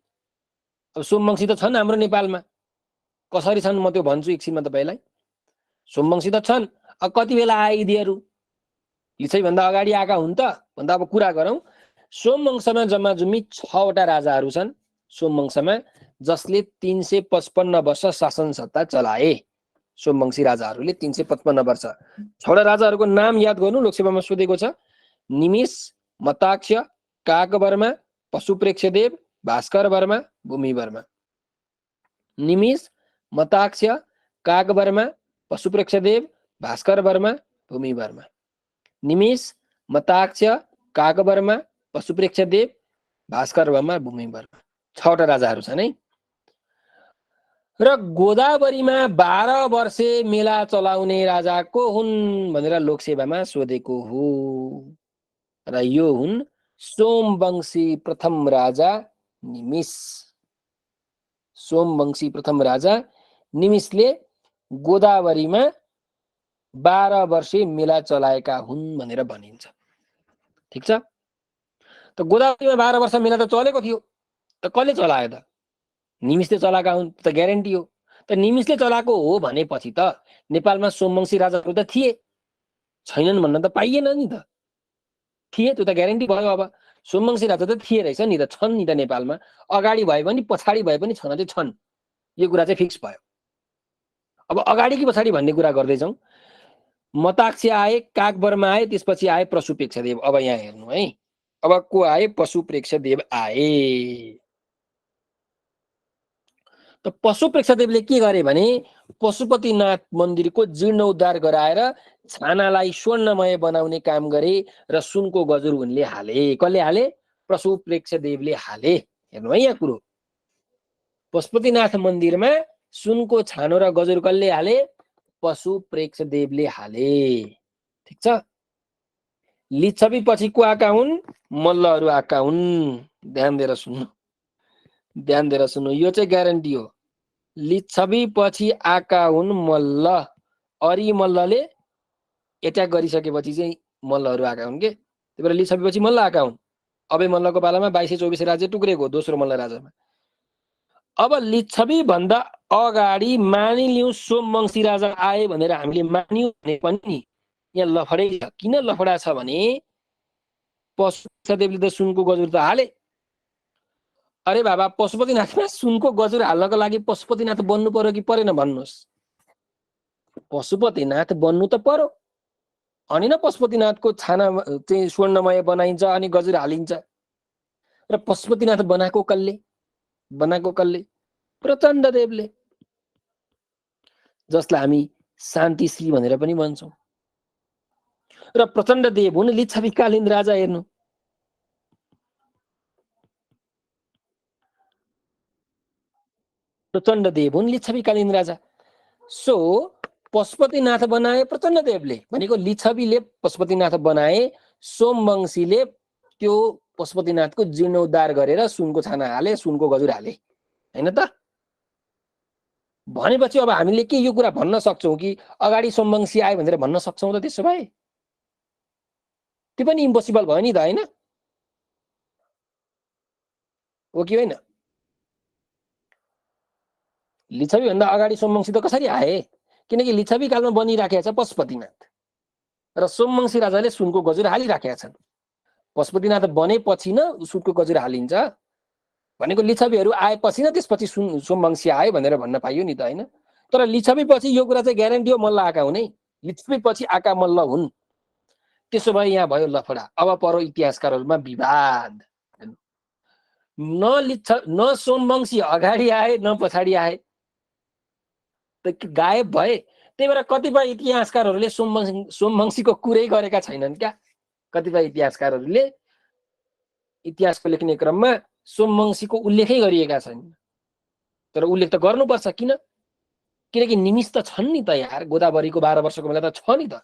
अब सोमवंशी त छन् हाम्रो नेपालमा। कसरी छन् म त्यो भन्छु एकछिनमा तपाईलाई। सोमवंशी त छन्, अब कति बेला आए यिनीहरू? लिच्छवी भन्दा अगाडि आएका हुन् त भन्दा अब कुरा गरौँ। सोमवंशमा जम्मा जम्मी 6 वटा राजाहरू छन् सोमवंशमा, जसले 355 वर्ष शासन सत्ता चलाए। सोमवंशी राजाहरूले 355 वर्ष। 6 वटा राजाहरूको नाम याद गर्नु, लोकसेवामा सोधेको छ। निमिष, मताक्ष, काकवर्मा, पशुप्रेक्षदेव, भास्कर वर्मा, भूमि वर्मा। निमिष, मताक्ष, काकवर्मा, पशुप्रेक्षदेव, भास्कर वर्मा, भूमि वर्मा। निमिष, मताक्ष, काकवर्मा, पशुप्रेक्षदेव, भास्कर वर्मा, भूमि वर्मा। 6 वटा राजाहरू छन् है। र गोदावरीमा 12 वर्षे मेला चलाउने राजा को हुन् भनेर लोकसेवामा सोधेको हो। र यो हुन् सोमवंशी प्रथम राजा निमिष। सोमवंशी प्रथम राजा निमिषले गोदावरीमा 12 वर्षे मेला चलाएका हुन् भनेर भनिन्छ। ठिक छ। त गोदावरीमा 12 वर्ष मेला त चलेको थियो, त कसले चलायो त? निमिषले चलाएका हुन्, त ग्यारेन्टी हो। त निमिषले चलाएको हो भनेपछि त नेपालमा सोमवंशी राजाहरू त थिए, छैनन् भन्न त पाइएन नि त। थिए, त्यो त ग्यारेन्टी भयो। अब सोमवंशी राजा त थिए रहेछ नि त, छन् नि त नेपालमा। अगाडि भए पनि पछाडि भए पनि छन चाहिँ छन्, यो कुरा चाहिँ फिक्स भयो। अब अगाडि कि पछाडि भन्ने कुरा गर्दैछौँ। मताक्ष आए, काकवर्मा आए, त्यसपछि आए पशुप्रेक्षदेव। अब यहाँ हेर्नु है, अब को आए? पशुप्रेक्षदेव आए। त पशुप्रेक्षदेवले के गरे भने पशुपतिनाथ मन्दिरको जीर्णोद्धार गराएर छानालाई स्वर्णमय बनाउने काम गरे र सुनको गजुर उनले हाले। कसले हाले? पशुप्रेक्षदेवले हाले। हेर्नु है यहाँ कुरो। पशुपतिनाथ मन्दिरमा सुनको छानो र गजुर कसले हाले? पशुप्रेक्षदेवले हाले। ठिक छ। लिच्छवी पछि को आएका हुन्? मल्लहरू आएका हुन्। ध्यान दिएर सुन्नु, ध्यान दिएर सुन्नु, यो चाहिँ ग्यारेन्टी हो। लिच्छवी पछि आएका हुन् मल्ल। अरी मल्लले एट्याक गरिसकेपछि चाहिँ मल्लहरू आएका हुन् के। त्यही भएर लिच्छवी पछि मल्ल आएका हुन्। अबे मल्लको पालामा 2224 राज्य टुक्रेको दोस्रो मल्ल राजामा। अब लिच्छवी भन्दा अगाडि मानिलिउँ सोमवंशी राजा आए भनेर हामीले मान्यौँ भने पनि यहाँ लफडै छ। किन लफडा छ भने पशुप्रेक्षदेवले त सुनको गजुर त हाले। अरे बाबा, पशुपतिनाथमा सुनको गजुर हाल्नको लागि पशुपतिनाथ बन्नु पर्यो कि परेन भन्नुहोस्? पशुपतिनाथ बन्नु त पर्यो। अनि न पशुपतिनाथको छाना चाहिँ स्वर्णमय बनाइन्छ अनि गजुर हालिन्छ। र पशुपतिनाथ बनाएको कसले? बनाएको कसले? प्रचण्डदेवले, जसलाई हामी शान्तिश्री भनेर पनि भन्छौँ। र प्रचण्डदेव हुन् लिच्छवीकालीन राजा। हेर्नु, प्रचण्डदेव हुन् लिच्छवीकालीन राजा। सो पशुपतिनाथ बनाए प्रचण्डदेवले, भनेको लिच्छवीले पशुपतिनाथ बनाए, सोमवंशीले त्यो पशुपतिनाथको जीर्णोद्धार गरेर सुनको छाना हाले, सुनको गजुर हाले, हैन त? भनेपछि अब हामीले के यो कुरा भन्न सक्छौँ कि अगाडि सोमवंशी आए भनेर भन्न सक्छौँ त? त्यसो भए त्यो पनि इम्पोसिबल भयो नि त, हैन? हो कि होइन? लिच्छवी भन्दा अगाडि सोमवंशी त कसरी आए? किनकि लिच्छवी कालमा बनिराखेका छ पशुपतिनाथ र सोमवंशी राजाले सुनको गजुर हालिराखेका छन्। पशुपतिनाथ बनेपछि न सुनको गजुर हालिन्छ। भनेको लिच्छवीहरू आएपछि न त्यसपछि सोमवंशी आयो भनेर भन्न पाइयो नि त, होइन? तर लिच्छवी पछि यो कुरा चाहिँ ग्यारेन्टी हो मल्ल आएका हुने, लिच्छवी पछि आएका मल्ल हुन्। त्यसो भए यहाँ भयो लफडा। अब परो इतिहासकारहरूमा विवाद। न सोमवंशी अगाडि आए न पछाडि आए, त गायब भए। त्यही भएर कतिपय इतिहासकारहरूले सोमवंशीको कुरै गरेका छैनन् क्या। कतिपय इतिहासकारहरूले इतिहासको लेख्ने क्रममा सोमवंशीको उल्लेखै गरिएका छैनन्। तर उल्लेख त गर्नुपर्छ। किन? किनकि निमिष त छन् नि त यार, गोदावरीको 12 वर्षको मेला त छ नि त।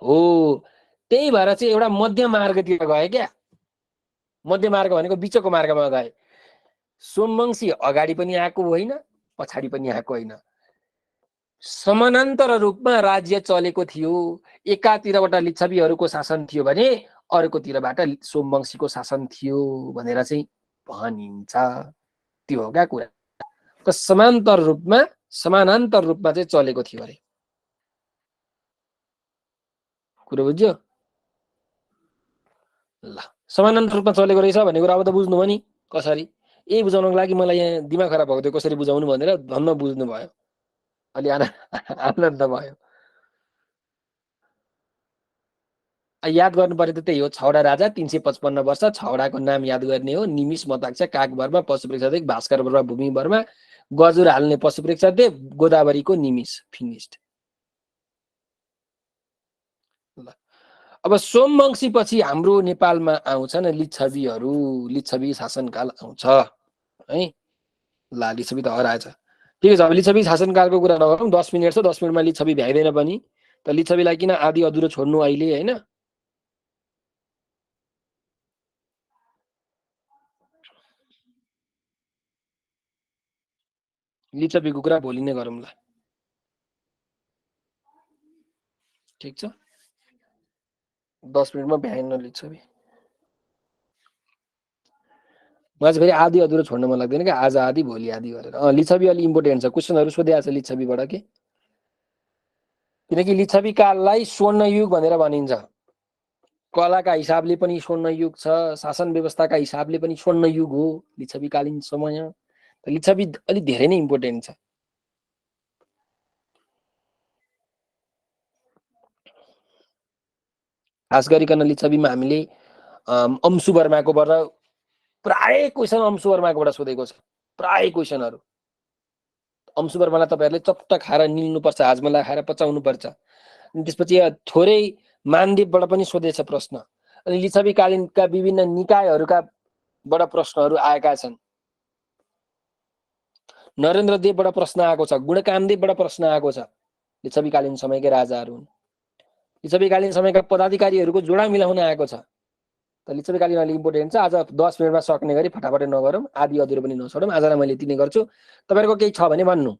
हो, त्यही भएर चाहिँ एउटा मध्य मार्गतिर गए क्या। मध्य मार्ग भनेको बिचको मार्गमा गए। सोमवंशी अगाडि पनि आएको होइन, पछाडि पनि आएको होइन, समानान्तर रूपमा राज्य चलेको थियो। एकातिरबाट लिच्छवीहरूको शासन थियो भने अर्कोतिरबाट सोमवंशीको शासन थियो भनेर चाहिँ भनिन्छ। त्यो हो क्या कुरा। त समानान्तर रूपमा चाहिँ चलेको थियो अरे। कुरो बुझ्यो? ल, समानान्तर रूपमा चलेको रहेछ भन्ने कुरा अब त बुझ्नुभयो नि कसरी। यही बुझाउनको लागि मलाई यहाँ दिमाग खराब भएको थियो, कसरी बुझाउनु भनेर धन्न बुझ्नु भयो। अलि आनन्द भयो। याद गर्नु पर्ने त त्यही हो, 6वटा राजा, 355 वर्ष, 6वटाको नाम याद गर्ने हो। निमिष, मताक्ष, काग वर्मा, पशुप्रेक्षादेव, भास्कर वर्मा, भूमि वर्मा, गजुर हाल्ने पशुप्रेक्षादेव, गोदावरीको निमिष। फिनिस्ड। ल, अब सोमवंशी पछि हाम्रो नेपालमा आउँछन् लिच्छवीहरू। लिच्छवी शासनकाल आउँछ है। ल, लिच्छवी त हराएछ। ठिकै छ, अब लिच्छवी शासनकालको कुरा नगरौँ। 10 मिनट छ, 10 मिनटमा लिच्छवी भ्याइँदैन पनि। त लिच्छवीलाई किन आदि अधुरो छोड्नु अहिले, होइन? लिच्छवीको कुरा भोलि नै गरौँला। ठिक छ, 10 मिनटमा भ्याएन लिच्छवी। मलाई चाहिँ फेरि आदि अधुरो छोड्न मन लाग्दैन क्या। आज आदि भोलि आदि गरेर। लिच्छवी अलि इम्पोर्टेन्ट छ, क्वेसनहरू सोधिरहेको छ लिच्छवीबाट के। किनकि लिच्छवी काललाई स्वर्णयुग भनेर भनिन्छ। कलाका हिसाबले पनि स्वर्णयुग छ, शासन व्यवस्थाका हिसाबले पनि स्वर्णयुग हो लिच्छवीकालीन समय। लिच्छवी अलि धेरै नै इम्पोर्टेन्ट छ। खास गरिकन लिच्छवीमा हामीले अंशु वर्माकोबाट प्राय क्वेसन अंशु वर्माकोबाट सोधेको छ। प्राय क्वेसनहरू अंशु वर्मालाई तपाईँहरूले चट्ट खाएर निल्नुपर्छ, हाजमला खाएर पचाउनुपर्छ। अनि त्यसपछि थोरै मानदेवबाट पनि सोधेछ प्रश्न। अनि लिच्छवीकालीनका विभिन्न निकायहरूकाबाट प्रश्नहरू आएका छन्। नरेन्द्र देवबाट प्रश्न आएको छ, गुणकामदेवबाट प्रश्न आएको छ। लिच्छवीकालीन समयकै राजाहरू हुन्। लिच्छवीकालीन समयका पदाधिकारीहरूको जोडा मिलाउन आएको छ। त लिच्छवीकालीन अलिक इम्पोर्टेन्ट छ। आज 10 मिनटमा सक्ने गरी फटाफट नगरौँ, आदि अधुरो पनि नछोडौँ। आजलाई मैले यति नै गर्छु। तपाईँहरूको केही छ भने भन्नु।